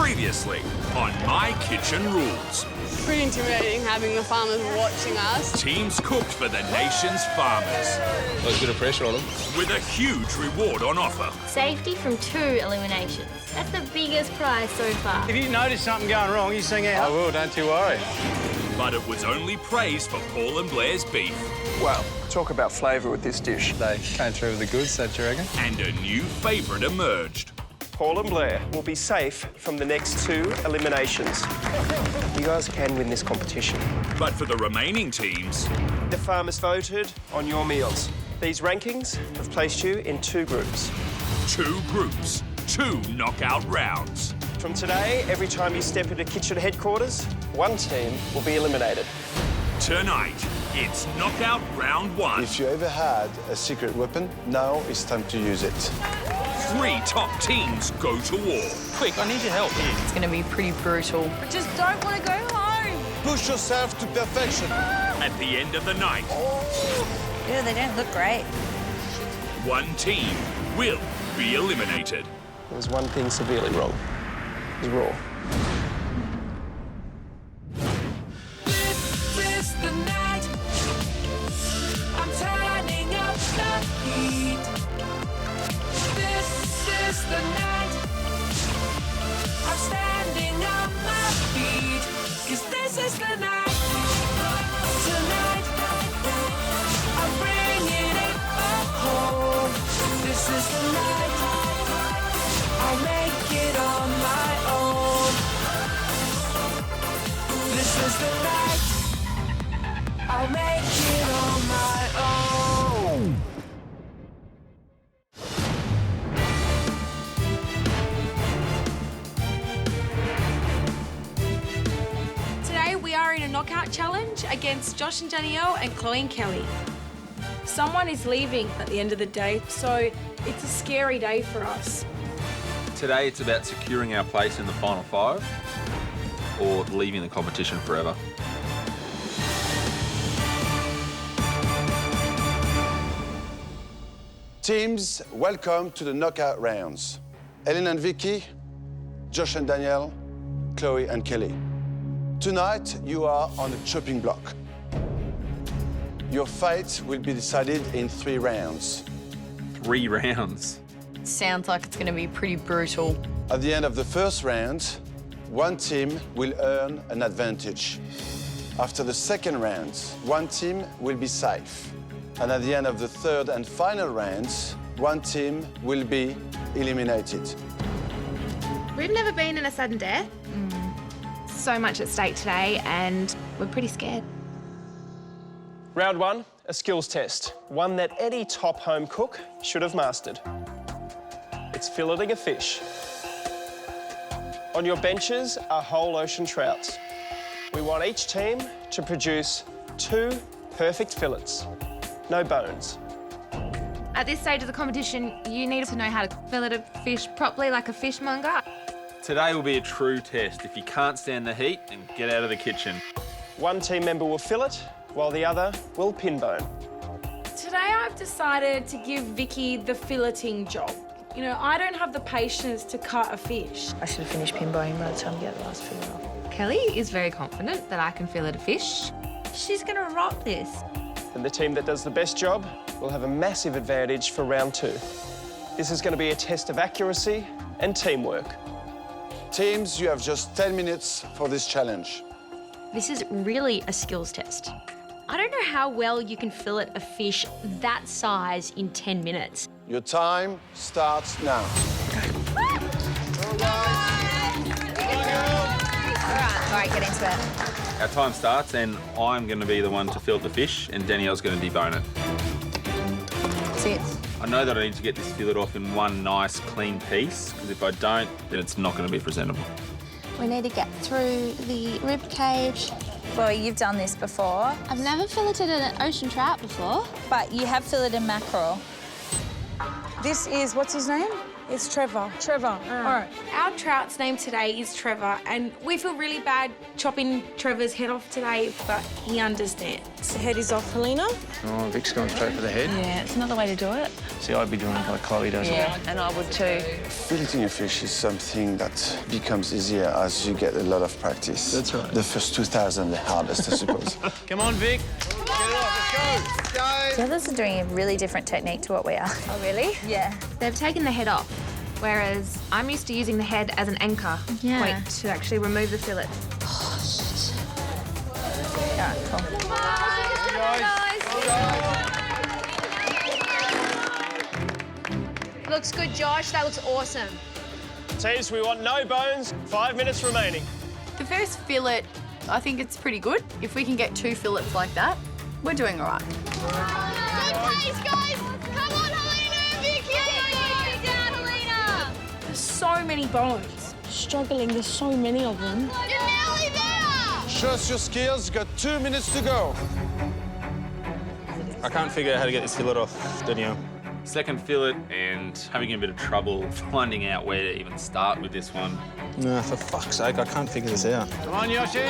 Previously on My Kitchen Rules. Pretty intimidating having the farmers watching us. Teams cooked for the nation's farmers. There's a bit of pressure on them. With a huge reward on offer. Safety from 2 eliminations. That's the biggest prize so far. If you notice something going wrong, you sing out. I will, don't you worry. But it was only praise for Paul and Blair's beef. Well, talk about flavour with this dish. They came through with the goods, don't you reckon? And a new favourite emerged. Paul and Blair will be safe from the next 2 eliminations. You guys can win this competition. But for the remaining teams... The farmers voted on your meals. These rankings have placed you in 2 groups. 2 groups, 2 knockout rounds. From today, every time you step into kitchen headquarters, 1 team will be eliminated. Tonight, it's knockout round 1. If you ever had a secret weapon, now it's time to use it. 3 top teams go to war. Quick, I need your help here. It's going to be pretty brutal. I just don't want to go home. Push yourself to perfection. At the end of the night, Ew, they don't look great. 1 team will be eliminated. There's one thing severely wrong. It's raw. This is the night. I'm turning up the heat. This is the night. I'm standing on my feet. 'Cause this is the night. Tonight, I'm bringing it home. This is the night. I'll make it on my own. This is the night. I'll make it on my own. Today we are in a knockout challenge against Josh and Danielle and Chloe and Kelly. Someone is leaving at the end of the day, so it's a scary day for us. Today it's about securing our place in the final 5 or leaving the competition forever. Teams, welcome to the knockout rounds. Ellen and Vicky, Josh and Danielle, Chloe and Kelly. Tonight, you are on the chopping block. Your fate will be decided in 3 rounds. 3 rounds. Sounds like it's going to be pretty brutal. At the end of the first round, 1 team will earn an advantage. After the second round, 1 team will be safe. And at the end of the third and final round, 1 team will be eliminated. We've never been in a sudden death. So much at stake today, and we're pretty scared. Round 1, a skills test. One that any top home cook should have mastered. It's filleting a fish. On your benches are whole ocean trouts. We want each team to produce 2 perfect fillets. No bones. At this stage of the competition, you need to know how to fillet a fish properly like a fishmonger. Today will be a true test. If you can't stand the heat, then get out of the kitchen. 1 team member will fillet, while the other will pinbone. Today I've decided to give Vicky the filleting job. You know, I don't have the patience to cut a fish. I should have finished pinboning by the time we get the last fillet off. Kelly is very confident that I can fillet a fish. She's gonna rock this. And the team that does the best job will have a massive advantage for round 2. This is going to be a test of accuracy and teamwork. Teams, you have just 10 minutes for this challenge. This is really a skills test. I don't know how well you can fillet a fish that size in 10 minutes. Your time starts now. All right, get into it. Our time starts and I'm going to be the one to fillet the fish and Danielle's going to debone it. See it. I know that I need to get this fillet off in one nice, clean piece, because if I don't, then it's not going to be presentable. We need to get through the rib cage. Well, you've done this before. I've never filleted an ocean trout before. But you have filleted mackerel. This is, what's his name? It's Trevor. Trevor. All right. Our trout's name today is Trevor, and we feel really bad chopping Trevor's head off today, but he understands. The head is off, Helena. Oh, Vic's going straight for the head. Yeah, it's another way to do it. See, I'd be doing it like Chloe does. Yeah, and I would too. Filleting a fish is something that becomes easier as you get a lot of practice. That's right. The first 2,000 the hardest, I suppose. Come on, Vic. Get it off, let's go. The others are doing a really different technique to what we are. Oh, really? Yeah. They've taken the head off, whereas I'm used to using the head as an anchor point to actually remove the fillet. Yeah, cool. Looks good, Josh. That looks awesome. Teams, we want no bones. 5 minutes remaining. The first fillet, I think it's pretty good. If we can get 2 fillets like that, we're doing all right. Good place, guys! Come on, Helena and Vicky! Down, Helena! There's so many bones. Struggling, there's so many of them. You're nearly there! Show us your skills. You've got 2 minutes to go. I can't figure out how to get this fillet off, Danielle. Second fillet and having a bit of trouble finding out where to even start with this one. No, for fuck's sake, I can't figure this out. Come on, Yoshi.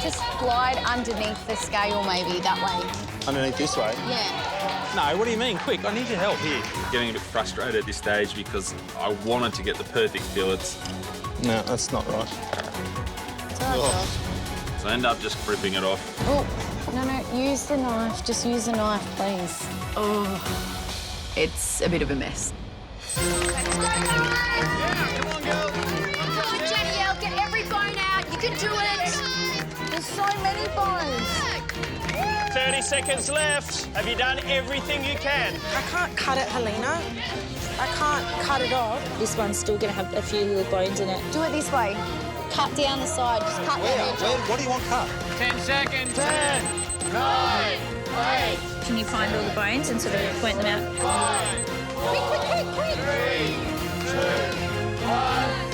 Just glide underneath the scale, maybe, that way. Underneath this way? Yeah. No, what do you mean? Quick, I need your help here. Getting a bit frustrated at this stage because I wanted to get the perfect fillets. No, that's not right. So I end up just ripping it off. Oh, no, use the knife. Just use the knife, please. Oh, it's a bit of a mess. Danielle, get every bone out. You can do it. There's so many bones. 30 seconds left. Have you done everything you can? I can't cut it, Helena. I can't cut it off. This one's still going to have a few little bones in it. Do it this way. Cut down the side. Just cut the edge off. What do you want cut? 10 seconds. 10, 9, 8. Can you find all the bones and sort of point them out? 5, 4, 3, 2, 1.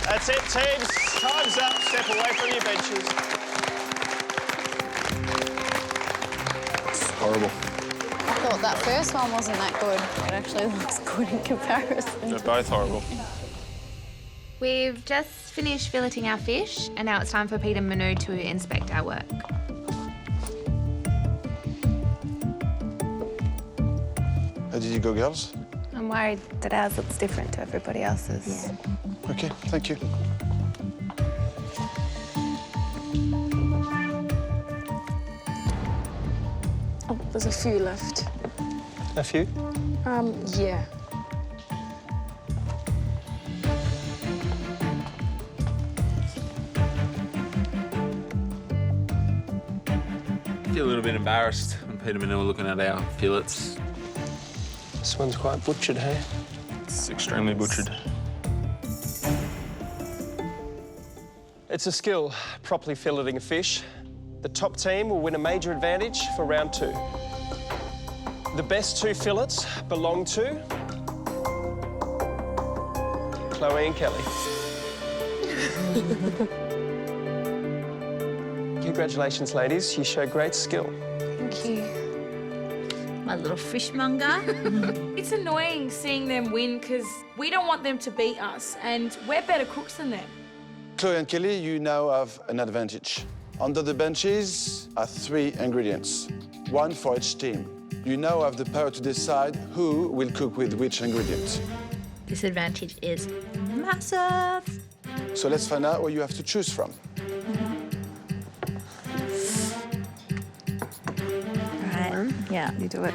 That's it, teams. Time's up. Step away from your benches. It's horrible. I thought that first one wasn't that good. It actually looks good in comparison. They're both horrible. We've just finished filleting our fish, and now it's time for Pete and Manu to inspect our work. How did you go, girls? I'm worried that ours looks different to everybody else's. Yeah. OK, thank you. Oh, there's a few left. A few? Yeah. I feel a little bit embarrassed when Peter and Manu are looking at our fillets. This one's quite butchered, hey? It's extremely butchered. It's a skill, properly filleting a fish. The top team will win a major advantage for round 2. The best 2 fillets belong to Chloe and Kelly. Congratulations, ladies. You show great skill. Thank you. My little fishmonger. It's annoying seeing them win because we don't want them to beat us, and we're better cooks than them. Chloe and Kelly, you now have an advantage. Under the benches are 3 ingredients, 1 for each team. You now have the power to decide who will cook with which ingredient. This advantage is massive. So let's find out what you have to choose from. Right. Yeah. You do it.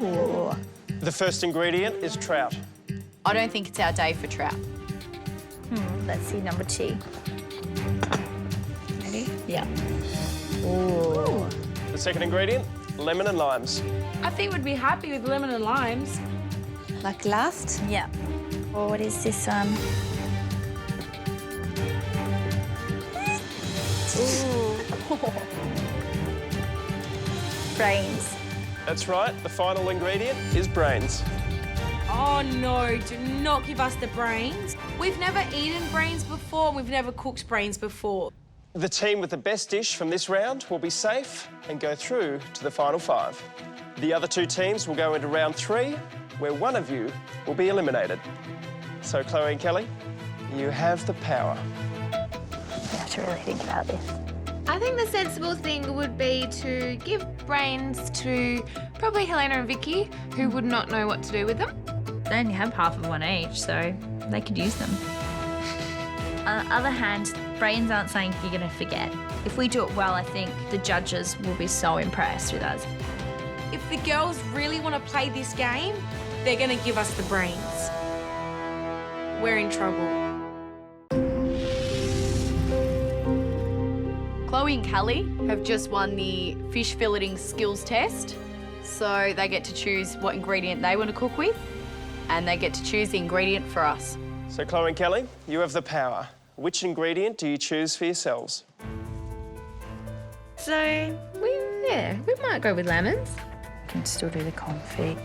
Ooh. The first ingredient is trout. I don't think it's our day for trout. Let's see number 2. Ready? Yeah. Ooh. The second ingredient, lemon and limes. I think we'd be happy with lemon and limes. Like last? Yeah. Well, what is this? Brains. That's right, the final ingredient is brains. Oh no, do not give us the brains. We've never eaten brains before, and we've never cooked brains before. The team with the best dish from this round will be safe and go through to the final 5. The other 2 teams will go into round 3, where one of you will be eliminated. So, Chloe and Kelly, you have the power. I have to really think about this. I think the sensible thing would be to give brains to probably Helena and Vicky, who would not know what to do with them. They only have half of one each, so they could use them. On the other hand, brains aren't something you're going to forget. If we do it well, I think the judges will be so impressed with us. If the girls really want to play this game, they're going to give us the brains. We're in trouble. Chloe and Kelly have just won the fish filleting skills test. So they get to choose what ingredient they want to cook with, and they get to choose the ingredient for us. So, Chloe and Kelly, you have the power. Which ingredient do you choose for yourselves? So, we might go with lemons. Can still do the confit.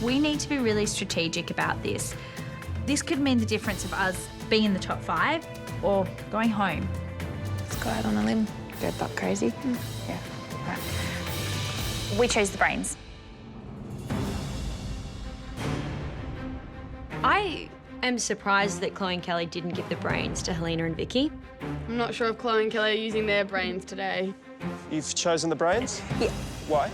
We need to be really strategic about this. This could mean the difference of us being in the top 5 or going home. Let's go out on a limb. Go buck crazy. Yeah, right. We chose the brains. I am surprised that Chloe and Kelly didn't give the brains to Helena and Vicky. I'm not sure if Chloe and Kelly are using their brains today. You've chosen the brains? Yeah. Why?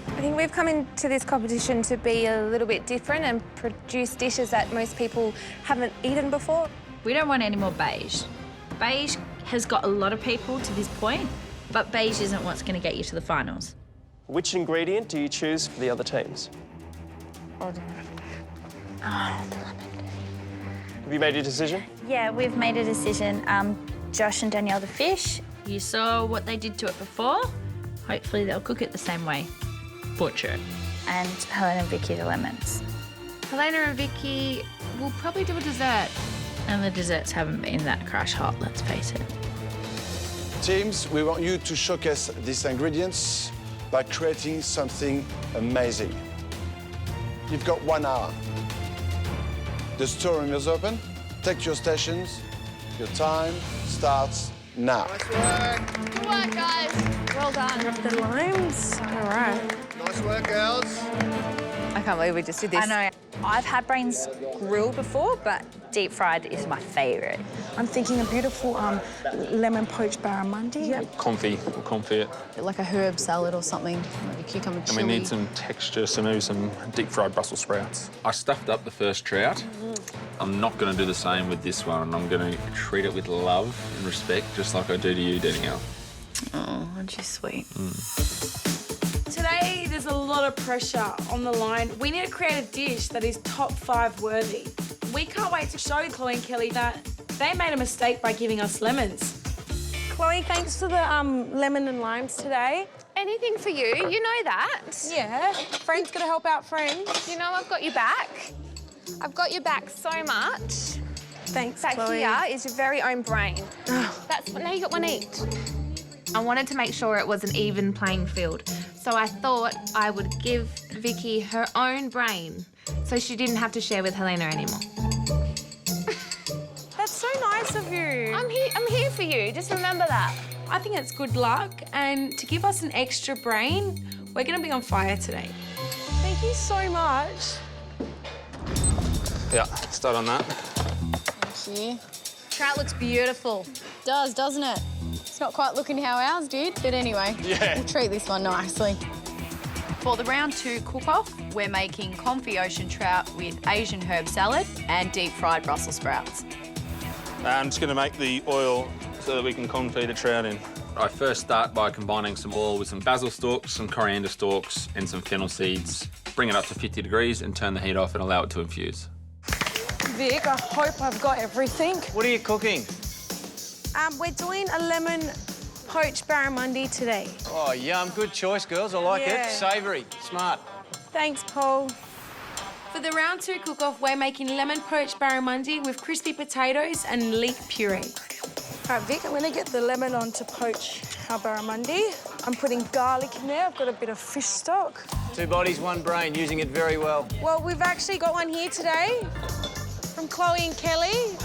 I think we've come into this competition to be a little bit different and produce dishes that most people haven't eaten before. We don't want any more beige. Beige has got a lot of people to this point, but beige isn't what's going to get you to the finals. Which ingredient do you choose for the other teams? Have you made your decision? Yeah, we've made a decision. Josh and Danielle the fish. You saw what they did to it before. Hopefully they'll cook it the same way. Butcher it. And Helena and Vicky the lemons. Helena and Vicky will probably do a dessert. And the desserts haven't been that crash hot, let's face it. Teams, we want you to showcase these ingredients by creating something amazing. You've got 1 hour. The storeroom is open. Take your stations. Your time starts now. Nice work. Good work, guys. Well done. The limes. All right. Nice work, girls. I can't believe we just did this. I know. I've had brains grilled before, but deep fried is my favourite. I'm thinking a beautiful lemon poached barramundi. Yep. Confit. Like a herb salad or something, like a cucumber chili. And we need some texture, some deep-fried Brussels sprouts. I stuffed up the first trout. I'm not going to do the same with this one. I'm going to treat it with love and respect, just like I do to you, Danielle. Oh, aren't you sweet? Today, there's a lot of pressure on the line. We need to create a dish that is top 5 worthy. We can't wait to show Chloe and Kelly that they made a mistake by giving us lemons. Chloe, thanks for the lemon and limes today. Anything for you, you know that. Yeah, friends gotta help out friends. You know I've got your back. I've got your back so much. Thanks, That Chloe. here is your very own brain. That's now you got one each. I wanted to make sure it was an even playing field. So I thought I would give Vicky her own brain so she didn't have to share with Helena anymore. That's so nice of you. I'm here for you. Just remember that. I think it's good luck, and to give us an extra brain, we're going to be on fire today. Thank you so much. Yeah, start on that. Thank you. Trout looks beautiful. Does, doesn't it? It's not quite looking how ours did, but anyway, we'll treat this one nicely. For the round 2 cook-off, we're making confit ocean trout with Asian herb salad and deep-fried Brussels sprouts. I'm just going to make the oil so that we can confit the trout in. I first start by combining some oil with some basil stalks, some coriander stalks, and some fennel seeds. Bring it up to 50 degrees and turn the heat off and allow it to infuse. Vic, I hope I've got everything. What are you cooking? We're doing a lemon poached barramundi today. Oh, yum. Good choice, girls. I like Yeah. it. Savoury. Smart. Thanks, Paul. For the round 2 cook-off, we're making lemon poached barramundi with crispy potatoes and leek puree. All right, Vic, I'm gonna get the lemon on to poach our barramundi. I'm putting garlic in there. I've got a bit of fish stock. 2 bodies, 1 brain. Using it very well. Well, we've actually got one here today from Chloe and Kelly.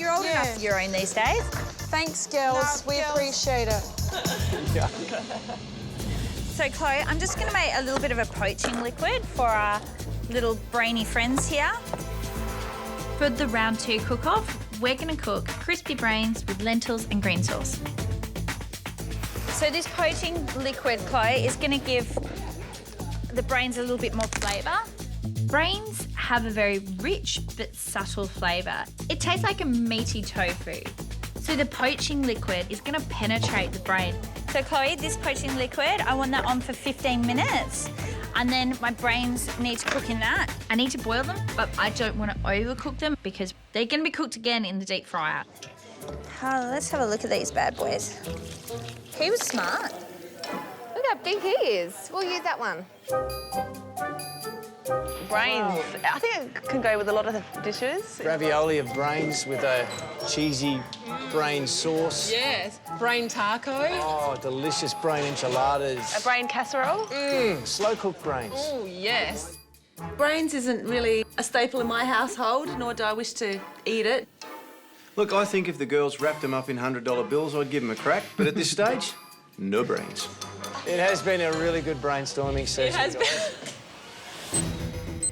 You're old enough for your own these days. Thanks, girls. We appreciate it. So, Chloe, I'm just going to make a little bit of a poaching liquid for our little brainy friends here. For the round 2 cook-off, we're going to cook crispy brains with lentils and green sauce. So this poaching liquid, Chloe, is going to give the brains a little bit more flavour. Brains have a very rich but subtle flavour. It tastes like a meaty tofu. So the poaching liquid is going to penetrate the brain. So Chloe, this poaching liquid, I want that on for 15 minutes. And then my brains need to cook in that. I need to boil them, but I don't want to overcook them because they're going to be cooked again in the deep fryer. Let's have a look at these bad boys. He was smart. Look how big he is. We'll use that one. Brains. I think it can go with a lot of dishes. Ravioli of brains with a cheesy brain sauce. Yes. Brain taco. Oh, delicious brain enchiladas. A brain casserole. Slow-cooked brains. Oh, yes. Brains isn't really a staple in my household, nor do I wish to eat it. Look, I think if the girls wrapped them up in $100 bills, I'd give them a crack. But at this stage, no brains. It has been a really good brainstorming session. It has been.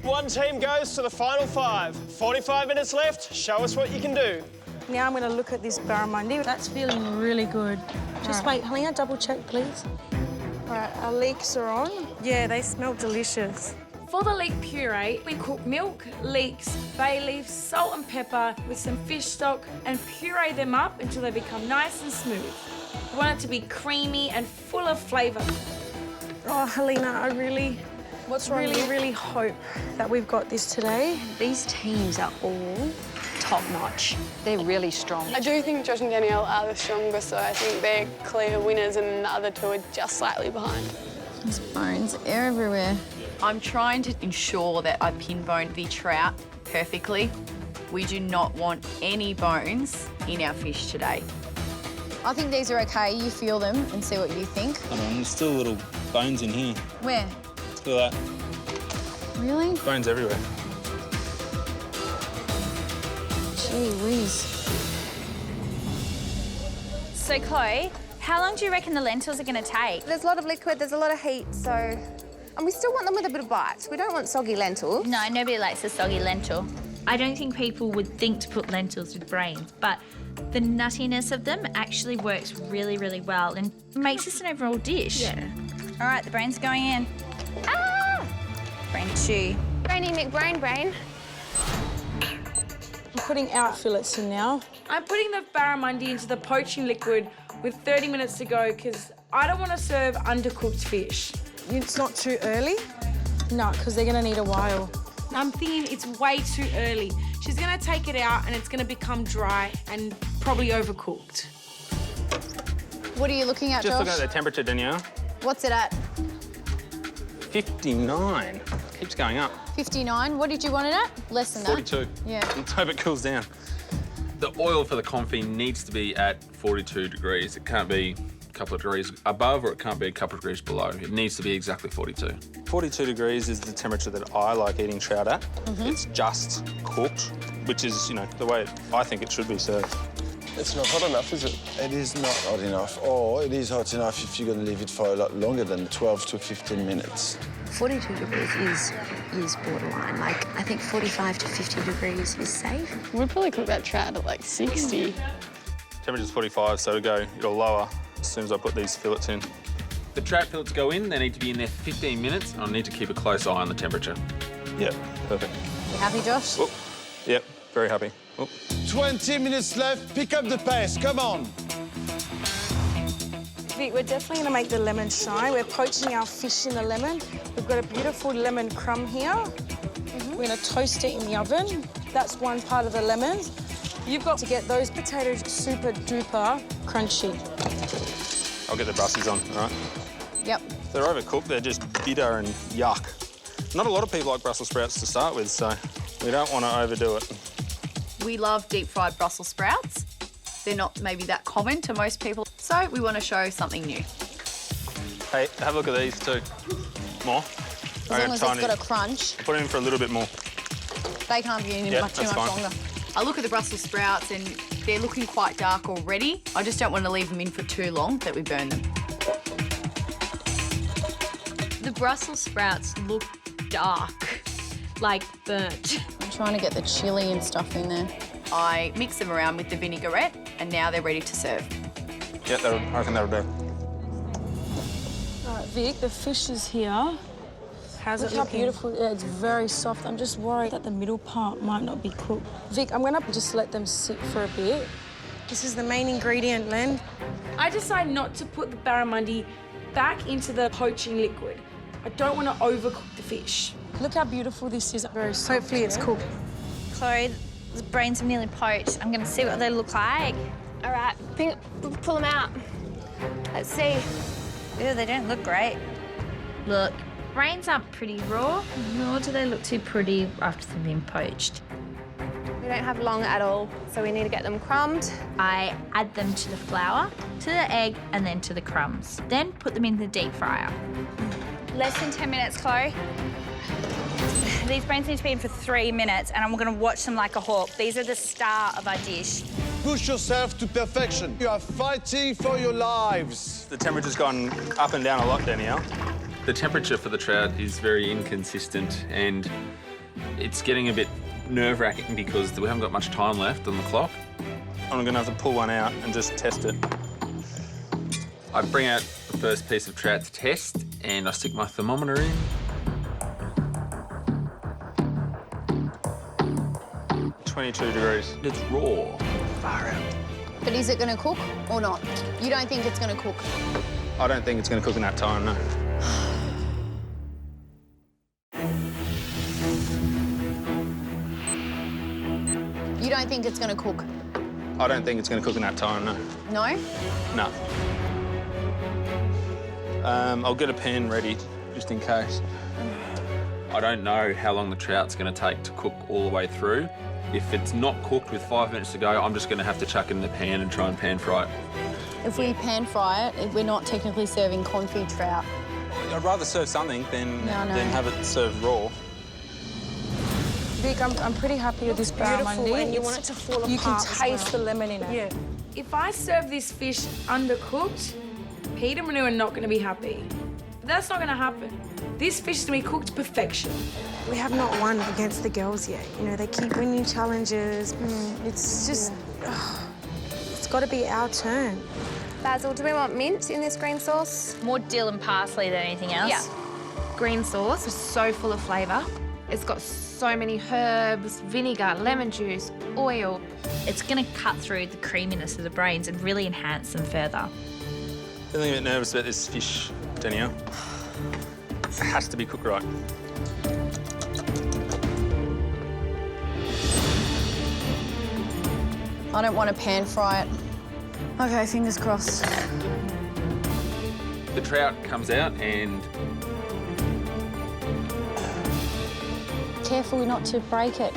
One team goes to the final 5. 45 minutes left. Show us what you can do. Now I'm going to look at this barramundi. That's feeling really good. Just wait, Helena, double check, please. All right, our leeks are on. Yeah, they smell delicious. For the leek puree, we cook milk, leeks, bay leaf, salt and pepper with some fish stock and puree them up until they become nice and smooth. We want it to be creamy and full of flavour. Oh, Helena, I really hope that we've got this today. These teams are all top-notch. They're really strong. I do think Josh and Danielle are the strongest, so I think they're clear winners and the other two are just slightly behind. There's bones everywhere. I'm trying to ensure that I pinbone the trout perfectly. We do not want any bones in our fish today. I think these are okay. You feel them and see what you think. Hold on, there's still little bones in here. Where? Look at that. Really? Bones everywhere. Gee whiz. So, Chloe, how long do you reckon the lentils are going to take? There's a lot of liquid, there's a lot of heat, so... And we still want them with a bit of bite. We don't want soggy lentils. No, nobody likes a soggy lentil. I don't think people would think to put lentils with brains, but the nuttiness of them actually works really, really well and makes this an overall dish. Yeah. All right, the brain's going in. Ah! Brain chew. Brainy McBrain brain. I'm putting our fillets in now. I'm putting the barramundi into the poaching liquid with 30 minutes to go because I don't want to serve undercooked fish. It's not too early? No, because they're going to need a while. I'm thinking it's way too early. She's going to take it out and it's going to become dry and probably overcooked. What are you looking at, Just Josh? looking at the temperature, Danielle. What's it at? 59. Keeps going up. 59. What did you want it at? Less than 42. that. Yeah. Let's hope it cools down. The oil for the confit needs to be at 42 degrees. It can't be a couple of degrees above or it can't be a couple of degrees below. It needs to be exactly 42. 42 degrees is the temperature that I like eating trout at. It's just cooked, which is, you know, the way I think it should be served. It's not hot enough, is it? It is not hot enough, or it is hot enough if you're going to leave it for a lot longer than 12 to 15 minutes. 42 degrees is borderline. Like, I think 45 to 50 degrees is safe. We'd probably cook that trout at like 60. Temperature's 45, so it'll go lower as soon as I put these fillets in. The trout fillets go in, they need to be in there for 15 minutes. I need to keep a close eye on the temperature. Yep, perfect. You happy, Josh? Oh, yep, very happy. Oh. 20 minutes left. Pick up the pace. Come on. We're definitely going to make the lemon shine. We're poaching our fish in the lemon. We've got a beautiful lemon crumb here. We're going to toast it in the oven. That's one part of the lemon. You've got to get those potatoes super duper crunchy. I'll get the Brussels on, all right? Yep. If they're overcooked, they're just bitter and yuck. Not a lot of people like Brussels sprouts to start with, so we don't want to overdo it. We love deep-fried Brussels sprouts. They're not maybe that common to most people, so we want to show something new. Hey, have a look at these too. More? As long as it's got a crunch. Put in for a little bit more. They can't be in Yep, too that's much fine. longer. I look at the Brussels sprouts and They're looking quite dark already. I just don't want to leave them in for too long that we burn them. The Brussels sprouts look dark, like burnt. I'm trying to get the chilli and stuff in there. I mix them around with the vinaigrette and now they're ready to serve. Yeah, I reckon that'll do. All right, Vic, the fish is here. How's it Look how looking? beautiful. Yeah, it's very soft. I'm just worried that the middle part might not be cooked. Vic, I'm gonna just let them sit for a bit. This is the main ingredient, Len. I decided not to put the barramundi back into the poaching liquid. I don't want to overcook the fish. Look how beautiful this is. Very soft. Hopefully it's cooked. Chloe, the brains are nearly poached. I'm going to see what they look like. All right, pull them out. Let's see. Ew, they don't look great. Look, brains aren't pretty raw, nor do they look too pretty after they've been poached. We don't have long at all, so we need to get them crumbed. I add them to the flour, to the egg, and then to the crumbs. Then put them in the deep fryer. Less than 10 minutes, Chloe. These brains need to be in for 3 minutes, and I'm going to watch them like a hawk. These are the star of our dish. Push yourself to perfection. You are fighting for your lives. The temperature's gone up and down a lot, Danielle. The temperature for the trout is very inconsistent and it's getting a bit nerve-wracking because we haven't got much time left on the clock. I'm gonna have to pull one out and just test it. I bring out the first piece of trout to test and I stick my thermometer in. .22 degrees. It's raw. Far out. But is it going to cook or not? You don't think it's going to cook? I don't think it's gonna cook in that time, no. You don't think it's going to cook? I don't think it's gonna cook in that time, no. No? No. I'll get a pan ready, just in case. I don't know how long the trout's going to take to cook all the way through. If it's not cooked with 5 minutes to go, I'm just going to have to chuck it in the pan and try and pan fry it. If we pan fry it, we're not technically serving confit trout. I'd rather serve something than No. have it served raw. Vic, I'm pretty happy with this barramundi. And you want it to fall apart. You can as taste well. the lemon in it. Yeah. If I serve this fish undercooked, Pete and Manu are not going to be happy. That's not going to happen. This fish is going to be cooked to perfection. We have not won against the girls yet. You know, they keep winning challenges. It's just, it's got to be our turn. Basil, do we want mint in this green sauce? More dill and parsley than anything else. Yeah. Green sauce is so full of flavour. It's got so many herbs, vinegar, lemon juice, oil. It's going to cut through the creaminess of the brains and really enhance them further. Feeling a bit nervous about this fish, Danielle. It has to be cooked right. I don't want to pan fry it. Okay, fingers crossed. The trout comes out and Careful not to break it.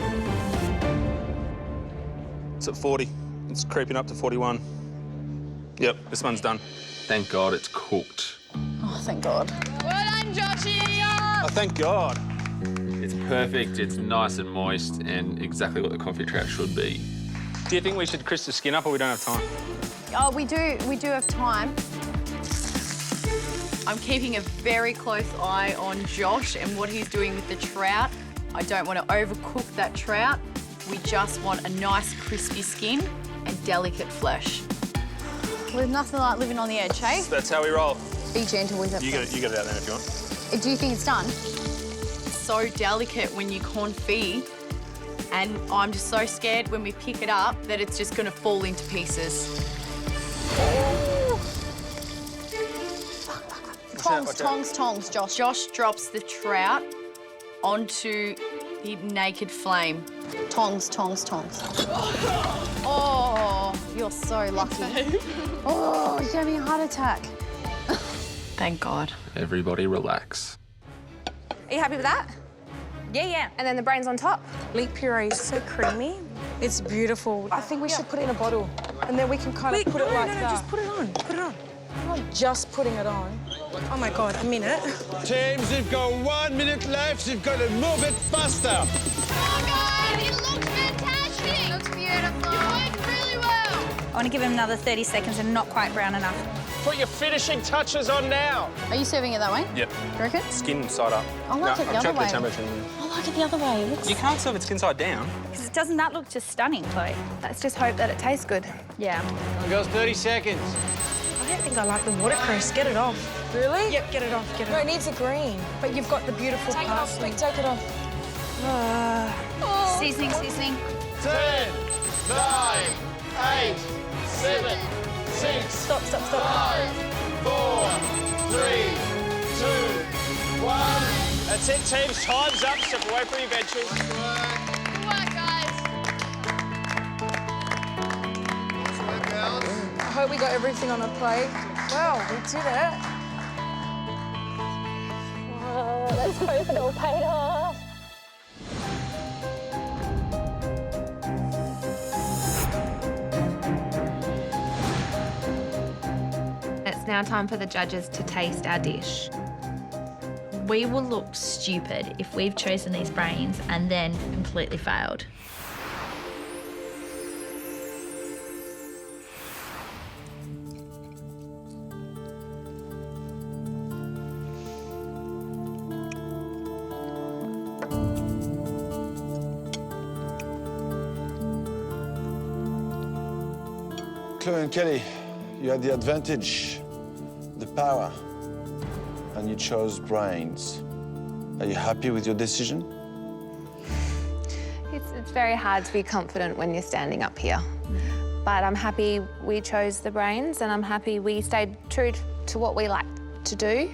It's at 40. It's creeping up to 41. Yep, this one's done. thank God it's cooked. Oh, thank God. Well done, Joshy. Oh, thank God. It's perfect, it's nice and moist, and exactly what the confit trout should be. Do you think we should crisp the skin up or we don't have time? Oh, we do have time. I'm keeping a very close eye on Josh and what he's doing with the trout. I don't want to overcook that trout. We just want a nice crispy skin and delicate flesh. There's nothing like living on the edge, hey? That's how we roll. Be gentle with it. You get it out there if you want. Do you think it's done? It's so delicate when you confit, and I'm just so scared when we pick it up that it's just going to fall into pieces. Tongs, Josh. Josh drops the trout onto the naked flame. Tongs. Oh, you're so lucky. Oh, you gave me a heart attack. Thank God. Everybody relax. Are you happy with that? Yeah. And then the brains on top. Leek puree is so creamy. It's beautiful. I think we should put it in a bottle, and then we can kind of put it like that. No, just put it on. Put it on. I'm not just putting it on. Oh my God, a minute. Teams, you've got 1 minute left. You've got to move it faster. Come on, guys. It looks fantastic. It looks beautiful. You worked really well. want to give him another 30 seconds and not quite brown enough. Put your finishing touches on now. Are you serving it that way? Yep. You reckon? Skin side up. I like it the I've other checked way. the temperature. I like it the other way. It looks... You can't serve it skin side down. Because doesn't that look just stunning, Chloe? Let's just hope that it tastes good. Yeah. Come on, girls, 30 seconds. I don't think I like the watercress. Get it off. Really? Yep, get it off. Get it No, off. it needs a green. But you've got the beautiful Take it off, parsley. quick, take it off. Seasoning, seasoning. 10, 9, 8, 7, 6, Stop, stop, stop. 5, 4, 3, 2, 1. That's it, teams. Time's up. Step away from your benches. Good work, guys. I hope we got everything on a plate. Well, we did it. Let's hope it all paid off. It's now time for the judges to taste our dish. We will look stupid if we've chosen these brains and then completely failed. Chloe and Kelly, you had the advantage, the power, and you chose brains. Are you happy with your decision? It's very hard to be confident when you're standing up here. But I'm happy we chose the brains and I'm happy we stayed true to what we like to do,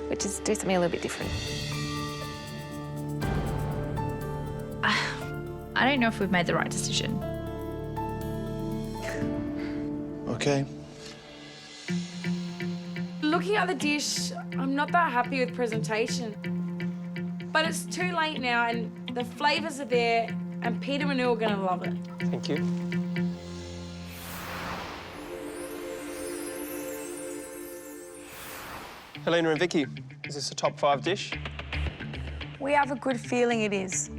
which is do something a little bit different. I don't know if we've made the right decision. Okay. Looking at the dish, I'm not that happy with presentation. But it's too late now and the flavours are there and Peter and Anu are going to love it. Thank you. Helena and Vicky, is this a top 5 dish? We have a good feeling it is.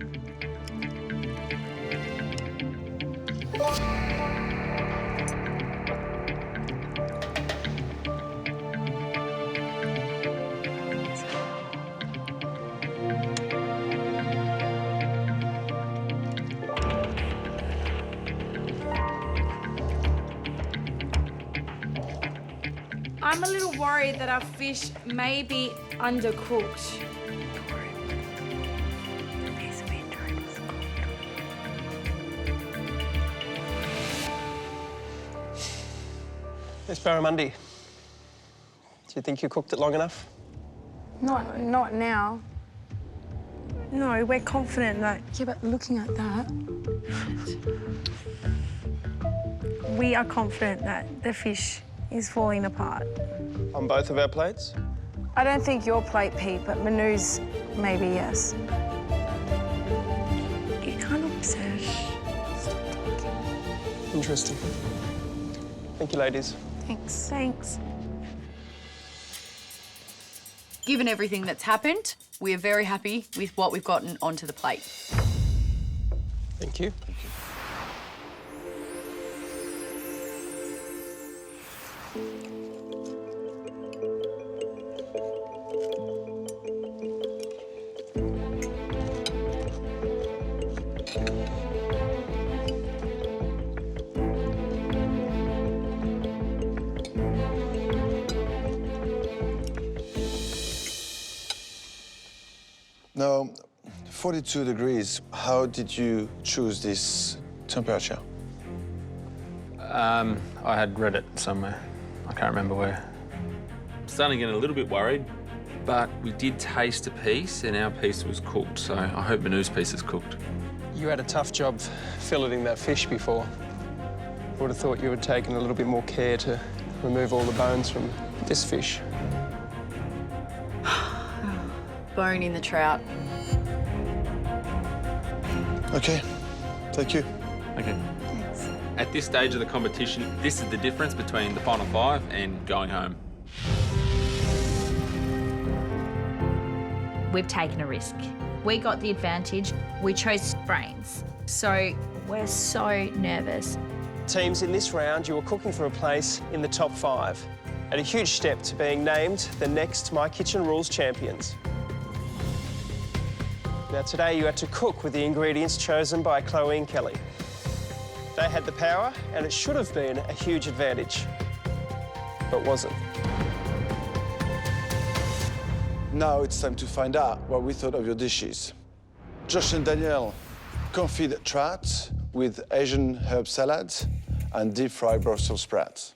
I'm a little worried that our fish may be undercooked. Miss Barramundi, do you think you cooked it long enough? Not now. No, we're confident that... Yeah, but looking at that... we are confident that the fish is falling apart. On both of our plates? I don't think your plate, Pete, but Manu's maybe yes. You can't obsess. Interesting. Thank you, ladies. Thanks. Thanks. Given everything that's happened, we are very happy with what we've gotten onto the plate. Thank you. Now, 42 degrees, how did you choose this temperature? I had read it somewhere. I can't remember where. I'm starting to get a little bit worried, but we did taste a piece and our piece was cooked, so I hope Manu's piece is cooked. You had a tough job filleting that fish before. I would have thought you had taken a little bit more care to remove all the bones from this fish. Bone in the trout. Okay, thank you. Okay. At this stage of the competition, this is the difference between the final 5 and going home. We've taken a risk. We got the advantage. We chose brains. So we're so nervous. Teams, in this round, you were cooking for a place in the top 5 and a huge step to being named the next My Kitchen Rules champions. Now, today you had to cook with the ingredients chosen by Chloe and Kelly. They had the power, and it should have been a huge advantage, but wasn't. Now it's time to find out what we thought of your dishes. Josh and Danielle confit trout with Asian herb salad and deep-fried Brussels sprouts.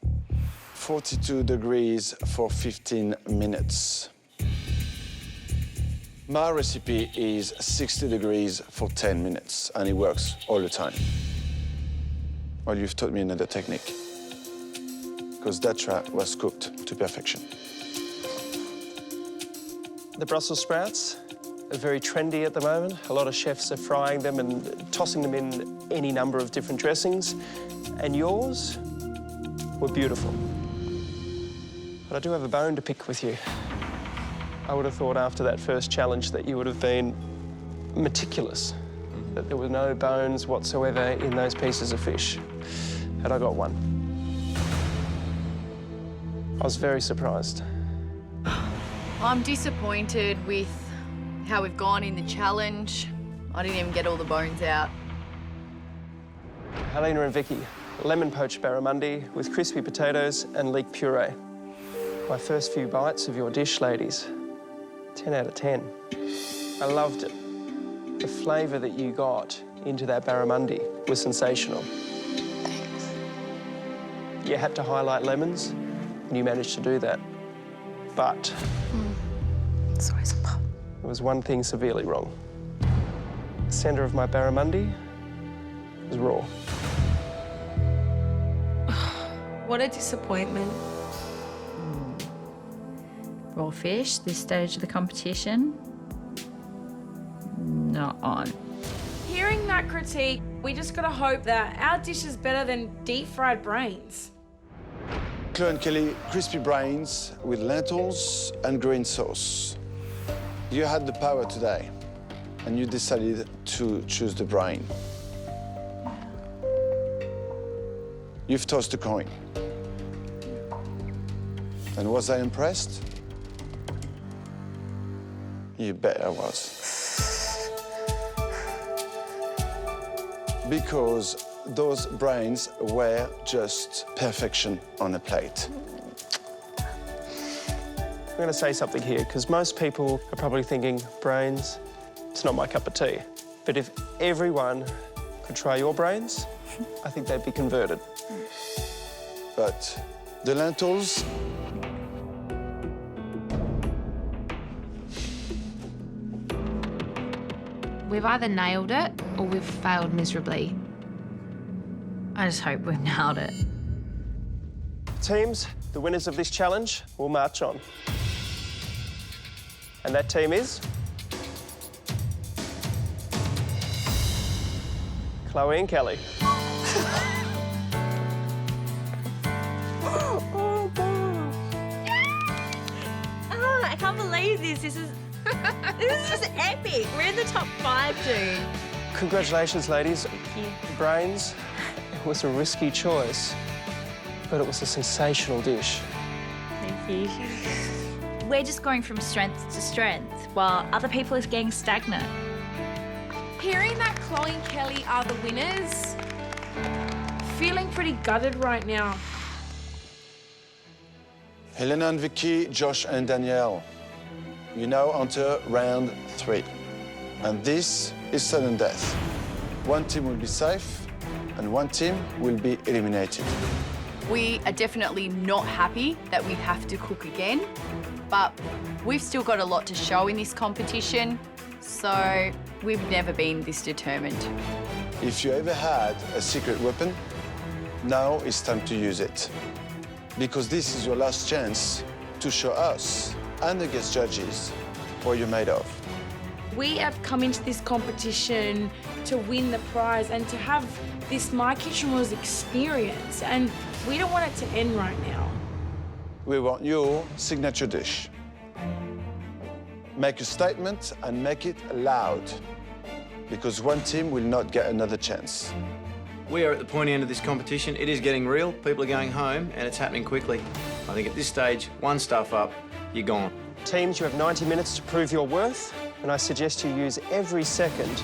42 degrees for 15 minutes. My recipe is 60 degrees for 10 minutes, and it works all the time. Well, you've taught me another technique, because that trout was cooked to perfection. The Brussels sprouts are very trendy at the moment. A lot of chefs are frying them and tossing them in any number of different dressings, and yours were beautiful. But I do have a bone to pick with you. I would have thought after that first challenge that you would have been meticulous, that there were no bones whatsoever in those pieces of fish. And I got one. I was very surprised. I'm disappointed with how we've gone in the challenge. I didn't even get all the bones out. Helena and Vicky, lemon poached barramundi with crispy potatoes and leek puree. My first few bites of your dish, ladies. 10 out of 10. I loved it. The flavour that you got into that barramundi was sensational. Thanks. You had to highlight lemons, and you managed to do that. But It's always a pop. there was one thing severely wrong. The centre of my barramundi was raw. What a disappointment. Raw fish, this stage of the competition, not on. Hearing that critique, we just gotta hope that our dish is better than deep-fried brains. Chloe and Kelly, crispy brains with lentils and green sauce. You had the power today, and you decided to choose the brain. You've tossed a coin. And was I impressed? You bet I was. Because those brains were just perfection on a plate. I'm going to say something here, because most people are probably thinking, brains, it's not my cup of tea. But if everyone could try your brains, I think they'd be converted. But the lentils, We've either nailed it or we've failed miserably. I just hope we've nailed it. Teams, the winners of this challenge will march on. And that team is Chloe and Kelly. Oh, I can't believe this. This is just epic. We're in the top 5, dude. Congratulations, ladies. Thank you. Brains, it was a risky choice, but it was a sensational dish. Thank you. We're just going from strength to strength, while other people are getting stagnant. Hearing that Chloe and Kelly are the winners, feeling pretty gutted right now. Helena and Vicky, Josh and Danielle. You now enter round 3. And this is sudden death. One team will be safe, and one team will be eliminated. We are definitely not happy that we have to cook again, but we've still got a lot to show in this competition, so we've never been this determined. If you ever had a secret weapon, now it's time to use it. Because this is your last chance to show us and the guest judges what you're made of. We have come into this competition to win the prize and to have this My Kitchen Rules experience, and we don't want it to end right now. We want your signature dish. Make a statement and make it loud, because one team will not get another chance. We are at the pointy end of this competition. It is getting real. People are going home, and it's happening quickly. I think at this stage, one stuff up, you're gone. Teams, you have 90 minutes to prove your worth, and I suggest you use every second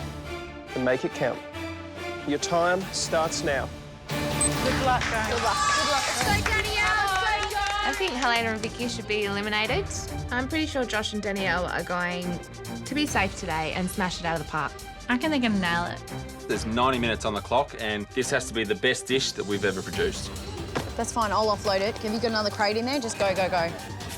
and make it count. Your time starts now. Good luck, guys. Good luck. Good luck. So, Danielle, I think Helena and Vicky should be eliminated. I'm pretty sure Josh and Danielle are going to be safe today and smash it out of the park. I reckon they're going to nail it. There's 90 minutes on the clock, and this has to be the best dish that we've ever produced. That's fine, I'll offload it. Have you got another crate in there? Just go, go, go.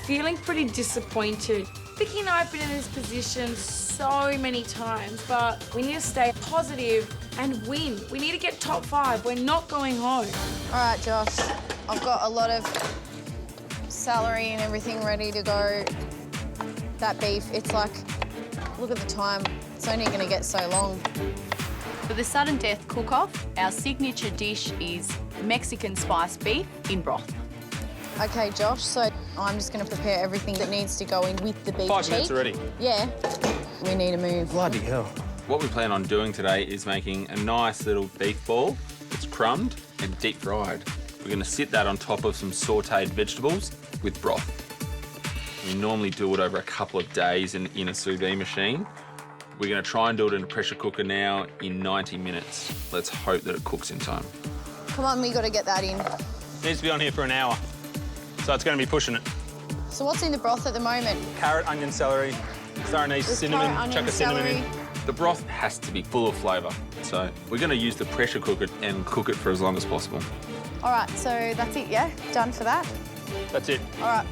Feeling pretty disappointed. Vicky and I have been in this position so many times, but we need to stay positive and win. We need to get top 5. We're not going home. All right, Josh. I've got a lot of celery and everything ready to go. That beef, it's like, look at the time. It's only going to get so long. For the sudden death cook-off, our signature dish is Mexican spiced beef in broth. Okay, Josh, so I'm just going to prepare everything that needs to go in with the beef 5 cheek. minutes already. Yeah. We need to move. Bloody hell. What we plan on doing today is making a nice little beef ball. It's crumbed and deep fried. We're going to sit that on top of some sautéed vegetables with broth. We normally do it over a couple of days in a sous vide machine. We're going to try and do it in a pressure cooker now in 90 minutes. Let's hope that it cooks in time. Come on, we got to get that in. Needs to be on here for an hour, so it's going to be pushing it. So what's in the broth at the moment? Carrot, onion, celery, star anise, There's cinnamon, carrot, onion, chuck a cinnamon in. celery. The broth has to be full of flavour, so we're going to use the pressure cooker and cook it for as long as possible. All right, so that's it, yeah? Done for that? That's it. All right.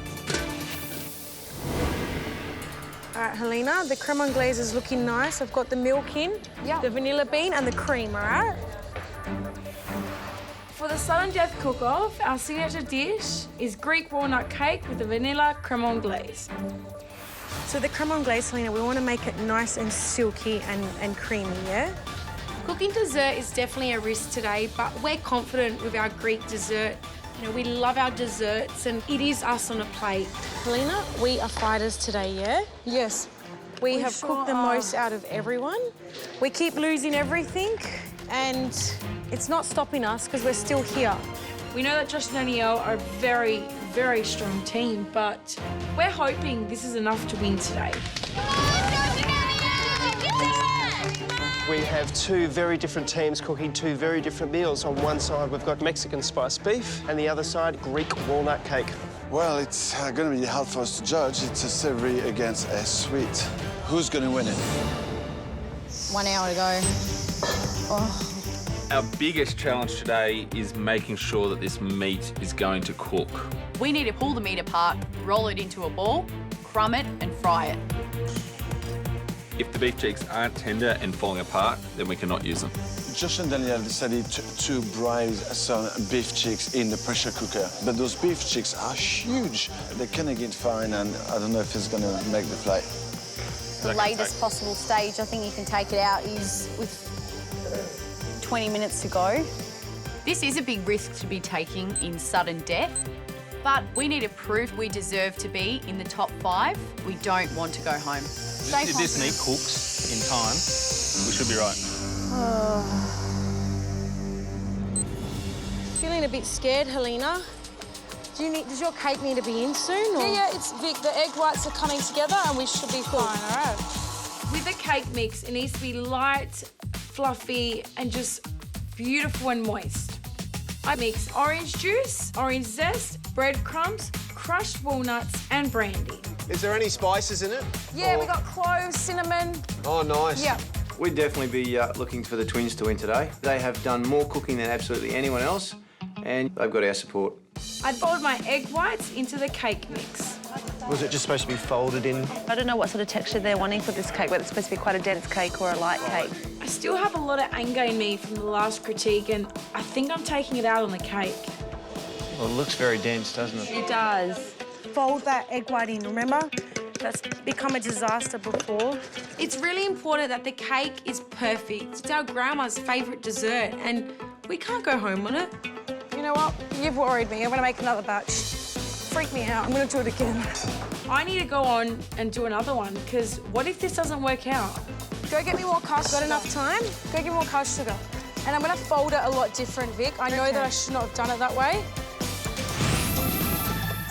All right, Helena, the creme anglaise is looking nice. I've got the milk in, the vanilla bean and the cream, all right? For the sudden death cook-off, our signature dish is Greek walnut cake with the vanilla creme anglaise. So the creme anglaise, Helena, we want to make it nice and silky and creamy, yeah? Cooking dessert is definitely a risk today, but we're confident with our Greek dessert. You know, we love our desserts and it is us on a plate. Helena, we are fighters today, yeah? Yes. We have cooked the most out of everyone. We keep losing everything and it's not stopping us because we're still here. We know that Josh and Danielle are a very, very strong team, but we're hoping this is enough to win today. We have 2 very different teams cooking 2 very different meals. On one side, we've got Mexican spiced beef, and the other side, Greek walnut cake. Well, it's going to be hard for us to judge. It's a savoury against a sweet. Who's going to win it? 1 hour to go. Oh. Our biggest challenge today is making sure that this meat is going to cook. We need to pull the meat apart, roll it into a ball, crumb it and fry it. If the beef cheeks aren't tender and falling apart, then we cannot use them. Josh and Danielle decided to braise some beef cheeks in the pressure cooker, but those beef cheeks are huge. They're kind of get fine, and I don't know if it's going to make the flight. The latest possible stage I think you can take it out is with 20 minutes to go. This is a big risk to be taking in sudden death, but we need to prove we deserve to be in the top 5. We don't want to go home. If this meat cooks in time, we should be right. Feeling a bit scared, Helena. Does your cake need to be in soon? Or? Yeah, it's Vic. The egg whites are coming together and we should be fine, all right? With the cake mix, it needs to be light, fluffy, and just beautiful and moist. I mix orange juice, orange zest, breadcrumbs, crushed walnuts, and brandy. Is there any spices in it? Yeah, we got cloves, cinnamon. Oh, nice. Yeah. We'd definitely be looking for the twins to win today. They have done more cooking than absolutely anyone else, and they've got our support. I fold my egg whites into the cake mix. Was it just supposed to be folded in? I don't know what sort of texture they're wanting for this cake, whether it's supposed to be quite a dense cake or a light cake. I still have a lot of anger in me from the last critique, and I think I'm taking it out on the cake. Well, it looks very dense, doesn't it? It does. Fold that egg white in, remember? That's become a disaster before. It's really important that the cake is perfect. It's our grandma's favourite dessert, and we can't go home on it. You know what? You've worried me. I'm going to make another batch. Freak me out. I'm going to do it again. I need to go on and do another one, because what if this doesn't work out? Go get me more cash. Got enough time? Go get more cash sugar. And I'm gonna fold it a lot different, Vic. I know that I should not have done it that way.